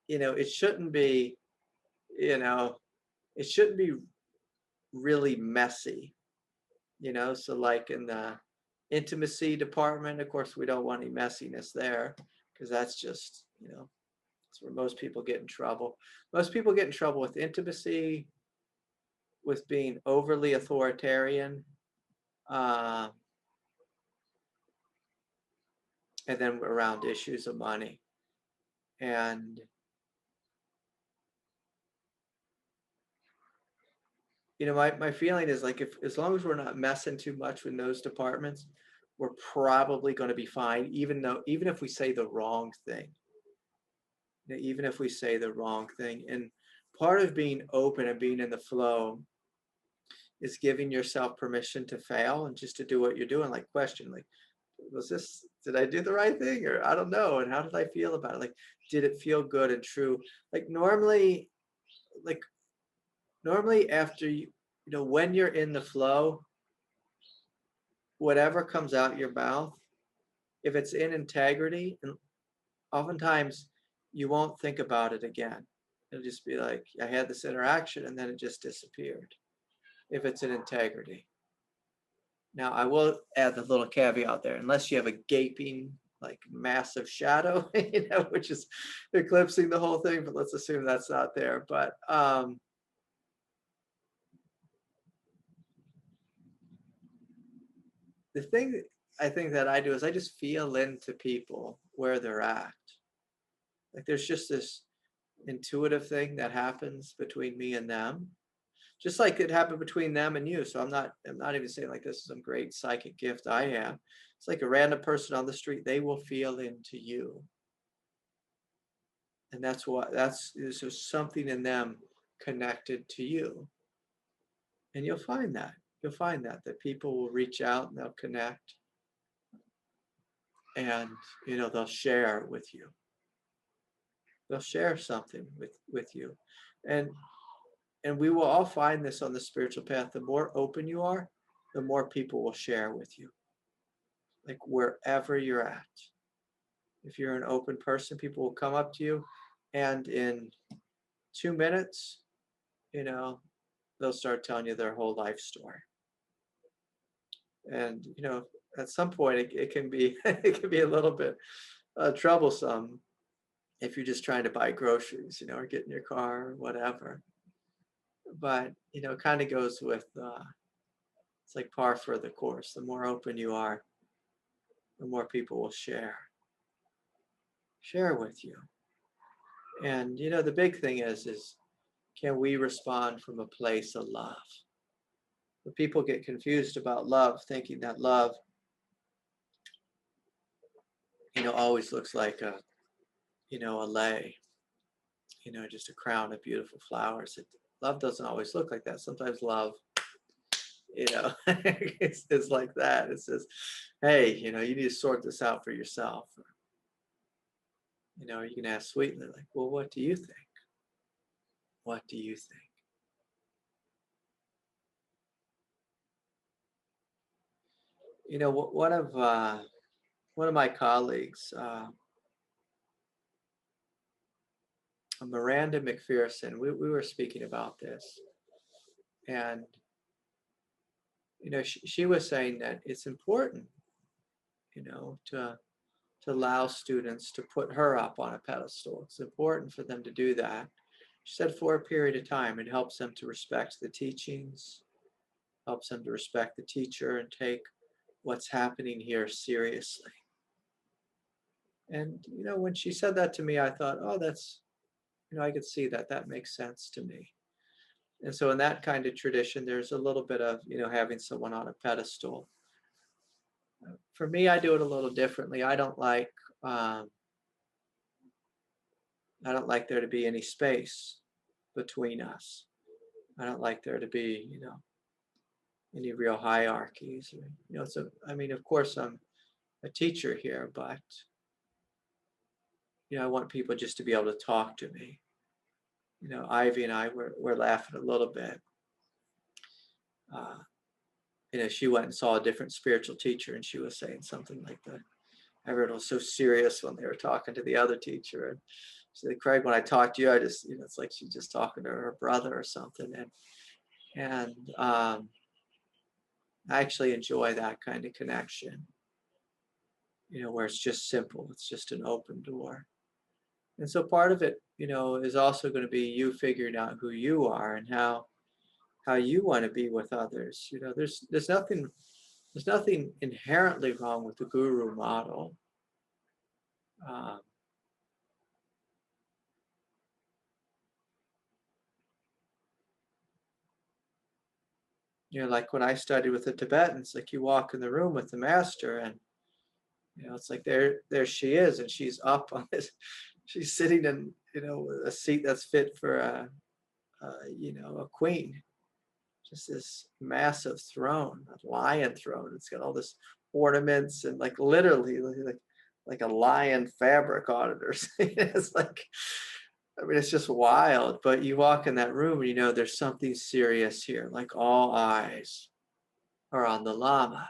it shouldn't be, it shouldn't be really messy, so like in the intimacy department, of course, we don't want any messiness there, because that's just, that's where most people get in trouble. Most people get in trouble with intimacy, with being overly authoritarian, and then around issues of money. And my feeling is, like, as long as we're not messing too much with those departments, we're probably going to be fine, even if we say the wrong thing. Even if we say the wrong thing. And part of being open and being in the flow is giving yourself permission to fail and just to do what you're doing, like question, like, did I do the right thing, or I don't know, and how did I feel about it? Like, did it feel good and true? Like normally after when you're in the flow, whatever comes out your mouth, if it's in integrity, and oftentimes you won't think about it again. It'll just be like, I had this interaction and then it just disappeared, if it's in integrity. Now, I will add the little caveat there, unless you have a gaping, like, massive shadow, which is eclipsing the whole thing, but let's assume that's not there. But the thing I think that I do is I just feel into people where they're at. Like, there's just this intuitive thing that happens between me and them, just like it happened between them and you. So I'm not even saying like this is some great psychic gift I have. It's like a random person on the street, they will feel into you. And there's something in them connected to you. And you'll find that people will reach out and they'll connect, and they'll share with you. They'll share something with you. And we will all find this on the spiritual path. The more open you are, the more people will share with you. Like, wherever you're at. If you're an open person, people will come up to you, and in 2 minutes, they'll start telling you their whole life story. And, at some point it can be a little bit troublesome if you're just trying to buy groceries, or get in your car or whatever. But, it kind of goes with, it's like par for the course. The more open you are, the more people will share with you. And, the big thing is can we respond from a place of love? But people get confused about love, thinking that love, always looks like a lei, just a crown of beautiful flowers. Love doesn't always look like that. Sometimes love, it's like that. It says, hey, you need to sort this out for yourself. You can ask sweetly, like, well, what do you think? What do you think? One of my colleagues, Miranda McPherson, we were speaking about this, and she was saying that it's important, to allow students to put her up on a pedestal. It's important for them to do that. She said for a period of time, it helps them to respect the teachings, helps them to respect the teacher and take what's happening here seriously. And, when she said that to me, I thought, oh, that's, I could see that makes sense to me. And so in that kind of tradition, there's a little bit of, having someone on a pedestal. For me, I do it a little differently. I don't like there to be any space between us. I don't like there to be, any real hierarchies. So I mean, of course, I'm a teacher here, but I want people just to be able to talk to me. Ivy and I were laughing a little bit. She went and saw a different spiritual teacher, and she was saying something like that. Everyone was so serious when they were talking to the other teacher. And she said, Craig, when I talk to you, I just, it's like she's just talking to her brother or something. And I actually enjoy that kind of connection, where it's just simple. It's just an open door. And so part of it, is also going to be you figuring out who you are and how you want to be with others. There's nothing inherently wrong with the guru model. Like when I studied with the Tibetans, like you walk in the room with the master, and it's like there she is, and she's up on this, she's sitting in a seat that's fit for a queen. Just this massive throne, a lion throne. It's got all this ornaments and like literally like a lion fabric on it or something. It's like, I mean, it's just wild. But you walk in that room and there's something serious here. Like all eyes are on the Lama,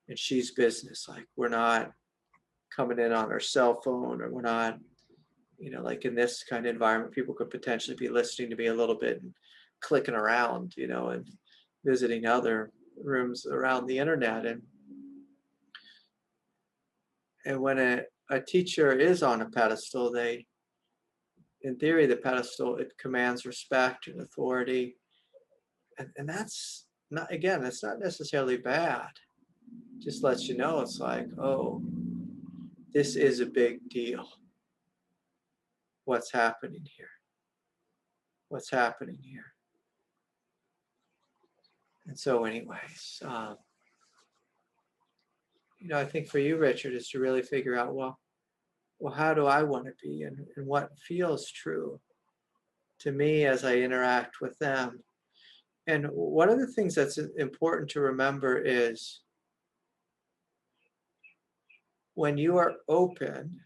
and she's business. Like we're not coming in on our cell phone, or we're not, like in this kind of environment, people could potentially be listening to me a little bit and clicking around, and visiting other rooms around the internet. And when a teacher is on a pedestal, in theory, the pedestal, it commands respect and authority. And that's not, again, that's not necessarily bad. Just lets you know, it's like, oh, this is a big deal. What's happening here? What's happening here? And so anyways, I think for you, Richard, is to really figure out, well, how do I want to be, and what feels true to me as I interact with them. And one of the things that's important to remember is when you are open,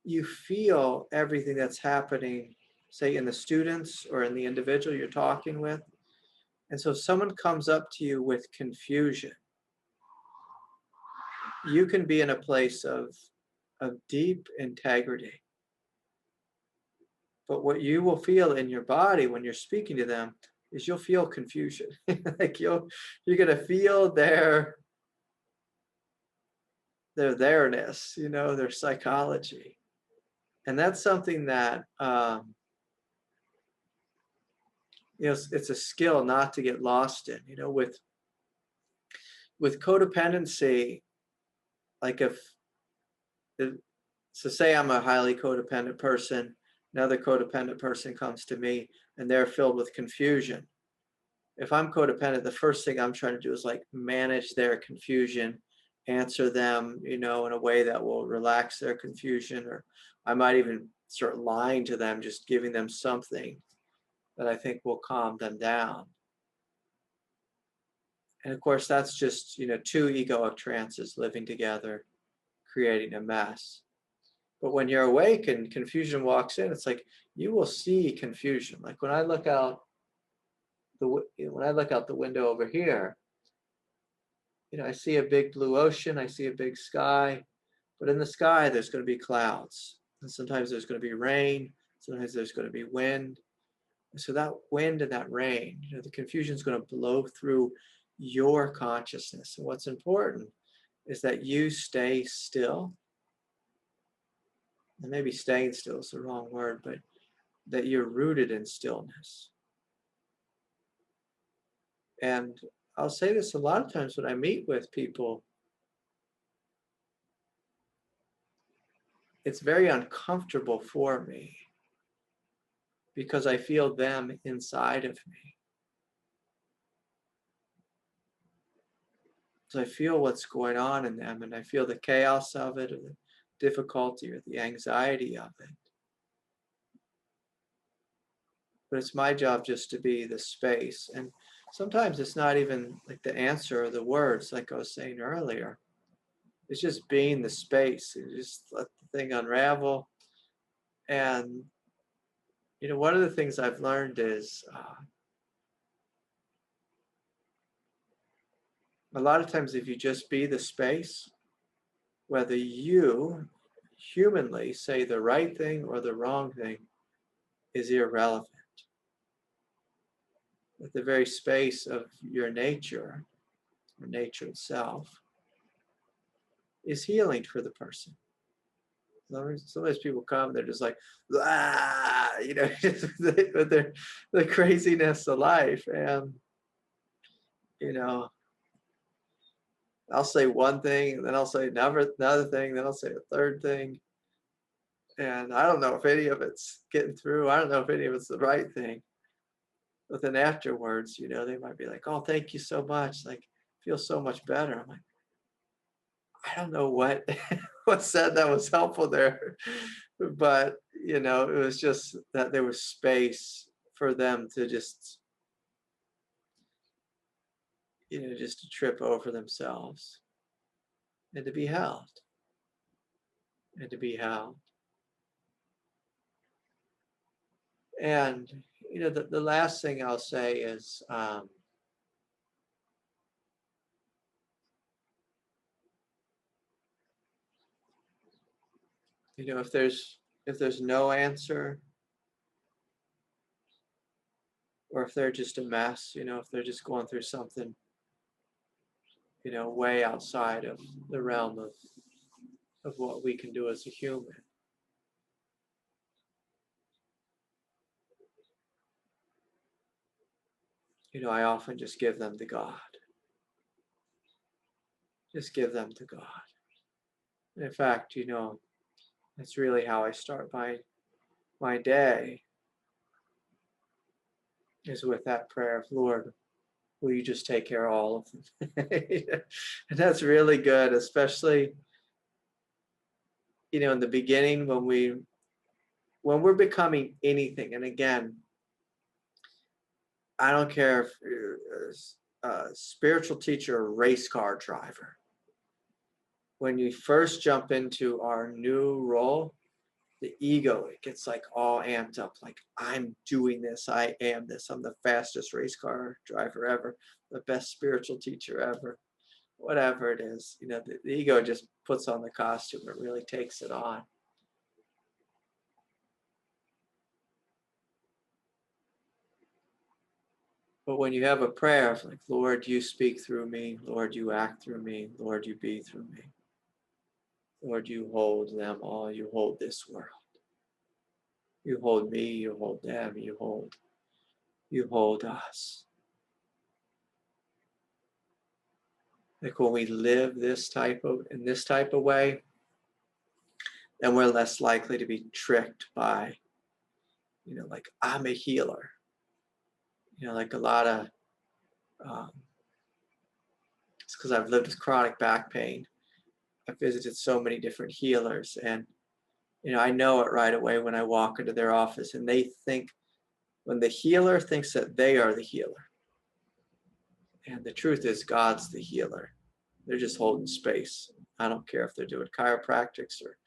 you feel everything that's happening, say in the students or in the individual you're talking with. And so if someone comes up to you with confusion, you can be in a place of deep integrity. But what you will feel in your body when you're speaking to them is you'll feel confusion. Like you're gonna feel their there-ness, their psychology. And that's something that it's a skill not to get lost in. With codependency, like so say I'm a highly codependent person, another codependent person comes to me and they're filled with confusion. If I'm codependent, the first thing I'm trying to do is like manage their confusion, answer them, in a way that will relax their confusion, or I might even start lying to them, just giving them something that I think will calm them down. And of course, that's just, two egoic trances living together, creating a mess. But when you're awake and confusion walks in, it's like you will see confusion. Like when I look out the window over here, I see a big blue ocean, I see a big sky, but in the sky there's going to be clouds, and sometimes there's going to be rain, sometimes there's going to be wind. And so that wind and that rain, the confusion is going to blow through your consciousness. And what's important is that you stay still. And maybe staying still is the wrong word, but that you're rooted in stillness. And I'll say this a lot of times when I meet with people, it's very uncomfortable for me because I feel them inside of me. because I feel what's going on in them, and I feel the chaos of it, or the difficulty, or the anxiety of it. But it's my job just to be the space. And sometimes it's not even like the answer or the words, like I was saying earlier. It's just being the space. You just let the thing unravel. And, you know, one of the things I've learned is a lot of times if you just be the space, whether you humanly say the right thing or the wrong thing is irrelevant. At the very space of your nature, or nature itself, is healing for the person. Sometimes people come, they're just like, ah, you know, with the craziness of life. And, you know, I'll say one thing, and then I'll say another thing, then I'll say a third thing. And I don't know if any of it's getting through. I don't know if any of it's the right thing. But then afterwards, you know, they might be like, oh, thank you so much. Like, feel so much better. I'm like, I don't know what said that was helpful there, but you know, it was just that there was space for them to just, you know, just to trip over themselves and to be held and to be held. And you know, the last thing I'll say is you know, if there's no answer, or if they're just a mess, you know, if they're just going through something, you know, way outside of the realm of what we can do as a human. You know, I often just give them to God. Just give them to God. And in fact, you know, that's really how I start my day, is with that prayer of, Lord, will you just take care of all of them? And that's really good, especially, you know, in the beginning when we're becoming anything. And again, I don't care if you're a spiritual teacher or race car driver. When you first jump into our new role, the ego, it gets like all amped up, like I'm doing this, I am this, I'm the fastest race car driver ever, the best spiritual teacher ever, whatever it is. You know, the ego just puts on the costume, it really takes it on. But when you have a prayer of like, Lord, you speak through me, Lord, you act through me, Lord, you be through me, Lord, you hold them all, you hold this world. You hold me, you hold them, you hold us. Like when we live in this type of way, then we're less likely to be tricked by, you know, like I'm a healer. You know, like a lot of, it's because I've lived with chronic back pain. I've visited so many different healers, and you know, I know it right away when I walk into their office, and they think, when the healer thinks that they are the healer, and the truth is God's the healer. They're just holding space. I don't care if they're doing chiropractics or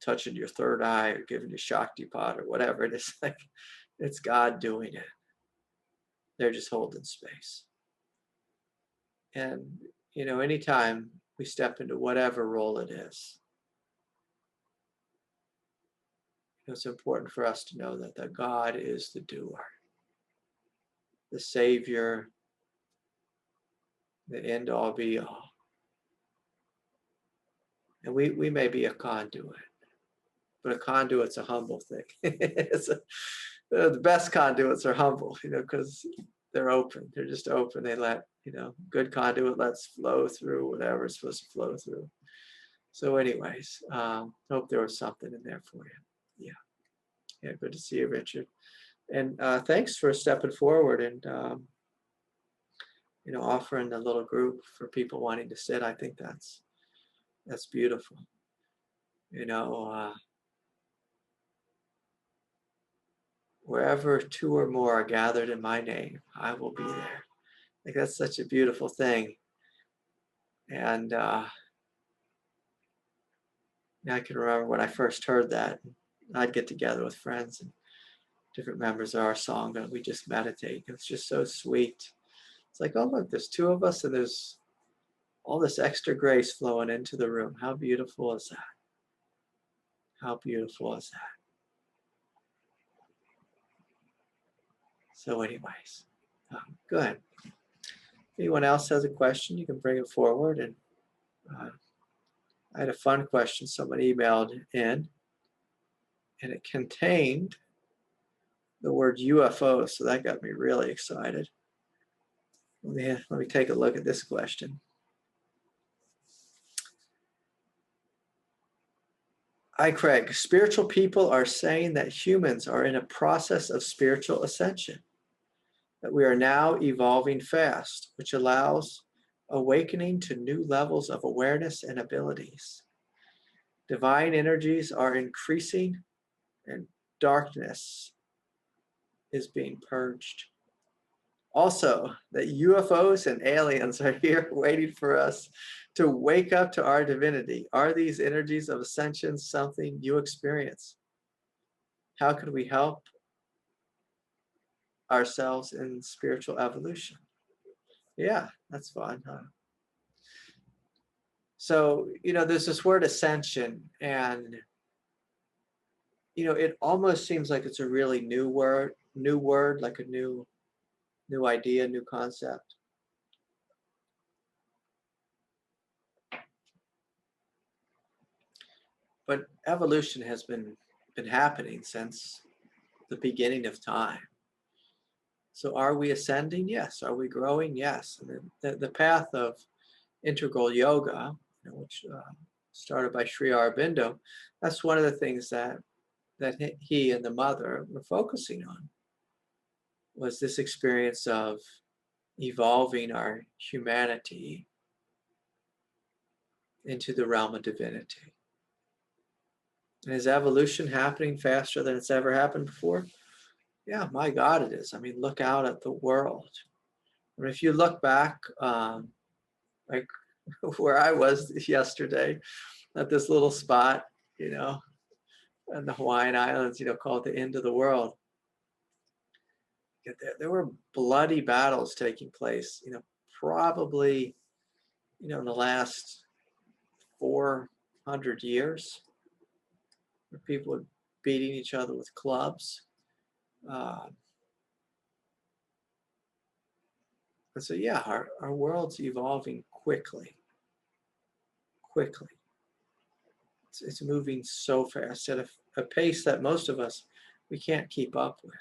touching your third eye or giving you Shakti pot or whatever it is. Like, it's God doing it. They're just holding space. And, you know, anytime we step into whatever role it is, it's important for us to know that God is the doer, the savior, the end all be all. And we may be a conduit, but a conduit's a humble thing. The best conduits are humble, you know, because they're open. They're just open. They let, you know, good conduit lets flow through whatever it's supposed to flow through. So anyways, hope there was something in there for you. Yeah, good to see you, Richard. And thanks for stepping forward and offering a little group for people wanting to sit, I think that's beautiful. Wherever two or more are gathered in my name, I will be there. Like, that's such a beautiful thing. And I can remember when I first heard that, I'd get together with friends and different members of our Sangha, and we just meditate. It's just so sweet. It's like, oh, look, there's two of us, and there's all this extra grace flowing into the room. How beautiful is that? How beautiful is that? So anyways, good. If anyone else has a question, you can bring it forward. And I had a fun question someone emailed in, and it contained the word UFO, so that got me really excited. Let me take a look at this question. Hi, Craig. Spiritual people are saying that humans are in a process of spiritual ascension, that we are now evolving fast, which allows awakening to new levels of awareness and abilities. Divine energies are increasing and darkness is being purged. Also, that UFOs and aliens are here waiting for us to wake up to our divinity. Are these energies of ascension something you experience? How can we help ourselves in spiritual evolution? Yeah, that's fun, huh? So, there's this word ascension, and, it almost seems like it's a really new word, like a new idea, new concept. But evolution has been happening since the beginning of time. So are we ascending? Yes. Are we growing? Yes. And the path of integral yoga, which started by Sri Aurobindo, that's one of the things that he and the mother were focusing on, was this experience of evolving our humanity into the realm of divinity. And is evolution happening faster than it's ever happened before? Yeah, my God, it is. I mean, look out at the world. I mean, if you look back, like where I was yesterday, at this little spot, in the Hawaiian Islands, called the end of the world. There were bloody battles taking place, probably, in the last 400 years, where people were beating each other with clubs. And so, yeah, our world's evolving quickly. It's moving so fast at a pace that most of us, we can't keep up with.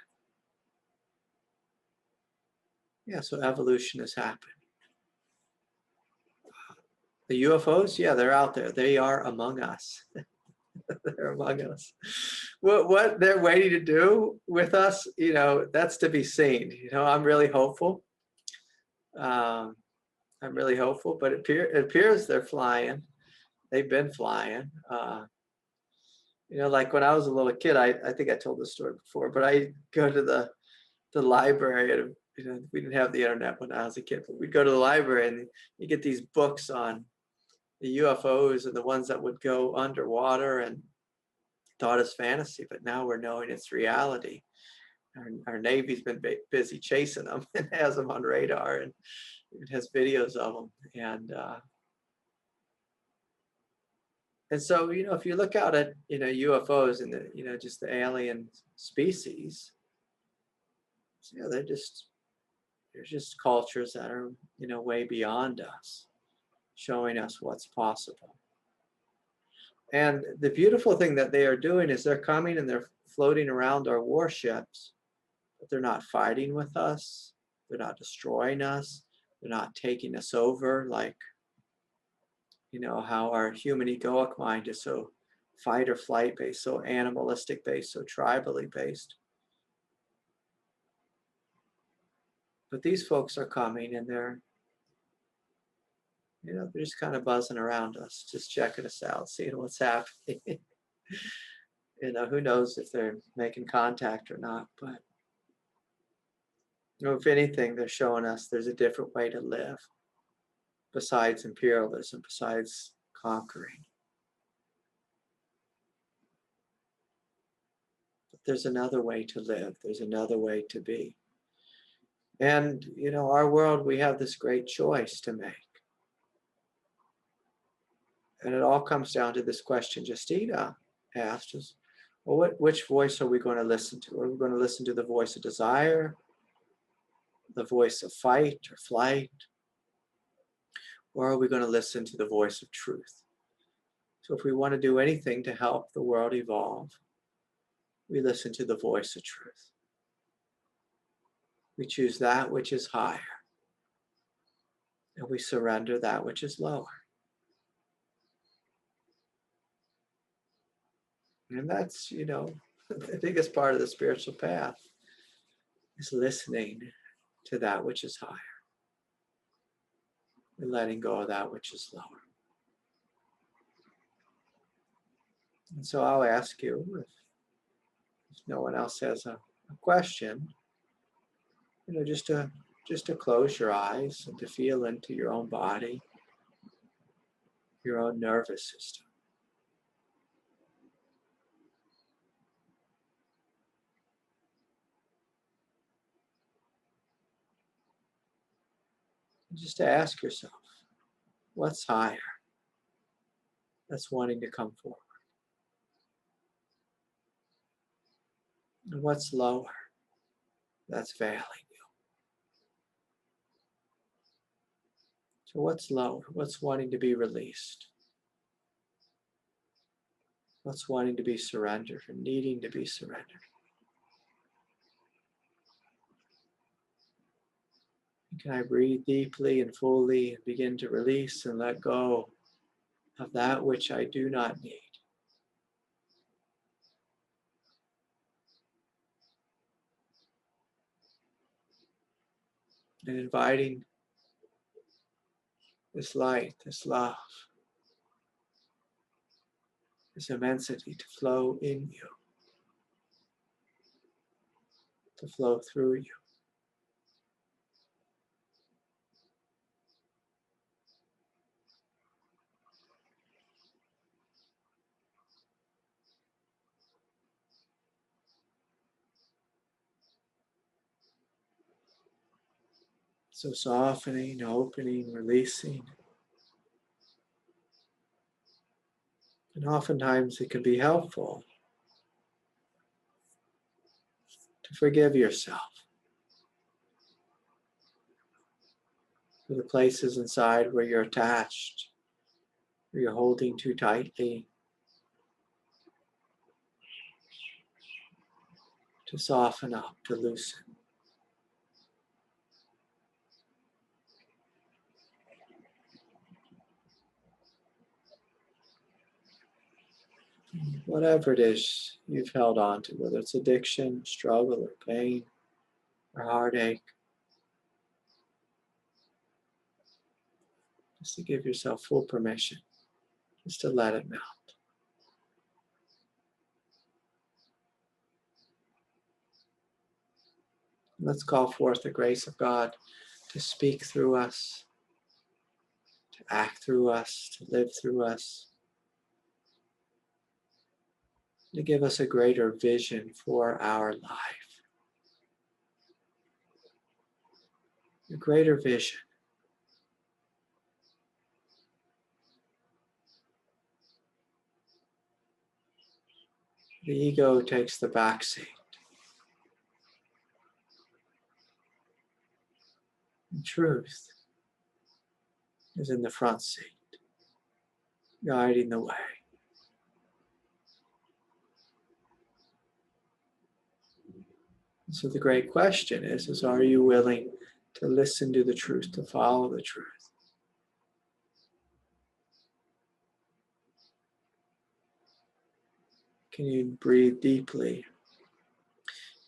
Yeah, so evolution has happened. The UFOs, yeah, they're out there. They are among us. They're among us. What they're waiting to do with us, that's to be seen. I'm really hopeful. I'm really hopeful, but it appears they're flying. They've been flying. Like when I was a little kid, I think I told this story before, but I go to the library, and we didn't have the internet when I was a kid, but we'd go to the library and you get these books on the UFOs and the ones that would go underwater, and thought as fantasy, but now we're knowing it's reality. Our Navy's been busy chasing them and has them on radar, and it has videos of them. And so, if you look out at, UFOs and the, just the alien species, they're just cultures that are, way beyond us, showing us what's possible. And the beautiful thing that they are doing is they're coming and they're floating around our warships, but they're not fighting with us. They're not destroying us. They're not taking us over like, how our human egoic mind is so fight or flight based, so animalistic based, so tribally based. But these folks are coming and they're You know, they're just kind of buzzing around us, just checking us out, seeing what's happening. You know, who knows if they're making contact or not, but you know, if anything, they're showing us there's a different way to live besides imperialism, besides conquering. But there's another way to live. There's another way to be. And, you know, our world, we have this great choice to make. And it all comes down to this question Justina asked us, well, which voice are we going to listen to? Are we going to listen to the voice of desire, the voice of fight or flight? Or are we going to listen to the voice of truth? So if we want to do anything to help the world evolve, we listen to the voice of truth. We choose that which is higher, and we surrender that which is lower. And that's, you know, the biggest part of the spiritual path is listening to that which is higher and letting go of that which is lower. And so I'll ask you, if no one else has a question, you know, just to close your eyes and to feel into your own body, your own nervous system. And just to ask yourself, what's higher that's wanting to come forward? And what's lower that's veiling you? So what's lower? What's wanting to be released? What's wanting to be surrendered or needing to be surrendered? Can I breathe deeply and fully and begin to release and let go of that which I do not need? And inviting this light, this love, this immensity to flow in you, to flow through you. So softening, opening, releasing. And oftentimes it can be helpful to forgive yourself for the places inside where you're attached, where you're holding too tightly, to soften up, to loosen. Whatever it is you've held on to, whether it's addiction, struggle, or pain, or heartache, just to give yourself full permission, just to let it melt. Let's call forth the grace of God to speak through us, to act through us, to live through us, to give us a greater vision for our life. A greater vision. The ego takes the back seat. And truth is in the front seat, guiding the way. And so the great question is are you willing to listen to the truth, to follow the truth? Can you breathe deeply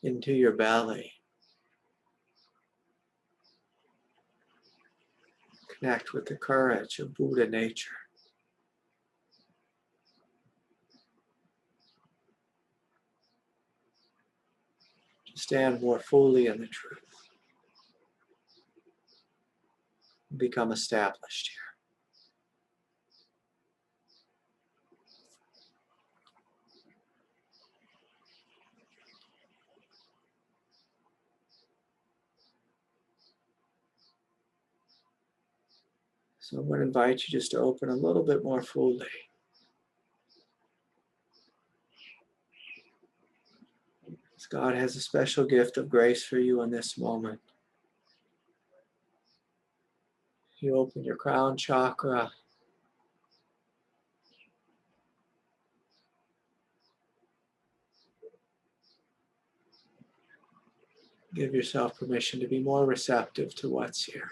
into your belly? Connect with the courage of Buddha nature. To stand more fully in the truth. Become established here. So I would invite you just to open a little bit more fully. As God has a special gift of grace for you in this moment. You open your crown chakra. Give yourself permission to be more receptive to what's here.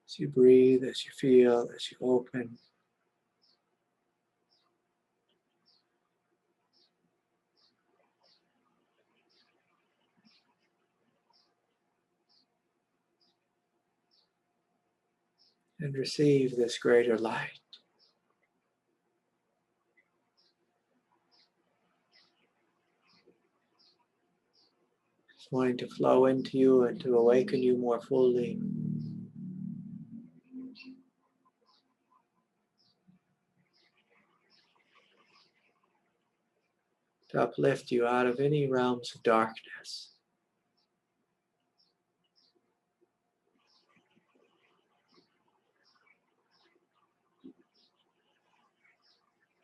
As you breathe, as you feel, as you open. And receive this greater light. It's wanting to flow into you and to awaken you more fully. To uplift you out of any realms of darkness.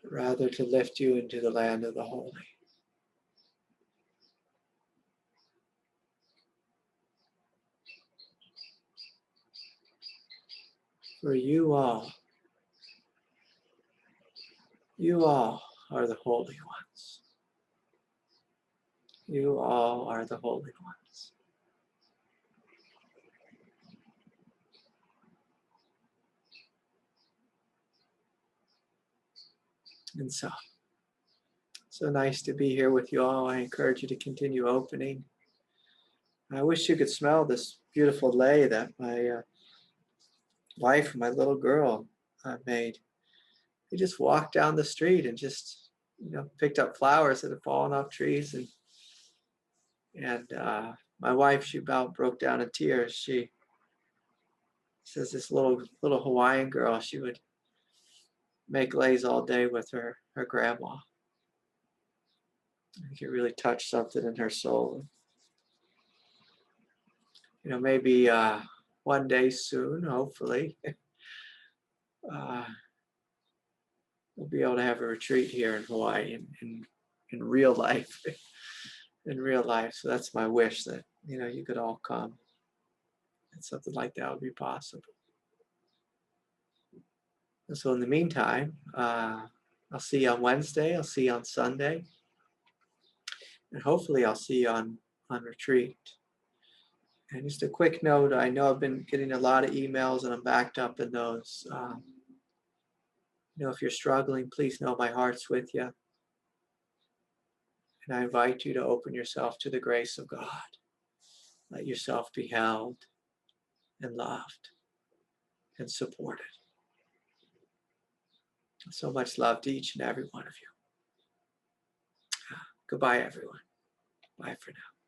Rather to lift you into the land of the holy. For you all are the holy ones. You all are the holy ones. And so nice to be here with you all. I encourage you to continue opening. I wish you could smell this beautiful lei that my wife and my little girl made. They just walked down the street and just, picked up flowers that had fallen off trees. And my wife, she about broke down in tears. She says this little Hawaiian girl, she would make leis all day with her grandma. I think it really touched something in her soul. Maybe one day soon, hopefully, we'll be able to have a retreat here in Hawaii in real life. In real life. So that's my wish, that, you could all come and something like that would be possible. And so in the meantime, I'll see you on Wednesday. I'll see you on Sunday. And hopefully I'll see you on retreat. And just a quick note, I know I've been getting a lot of emails and I'm backed up in those. If you're struggling, please know my heart's with you. And I invite you to open yourself to the grace of God. Let yourself be held and loved and supported. So much love to each and every one of you. Goodbye, everyone. Bye for now.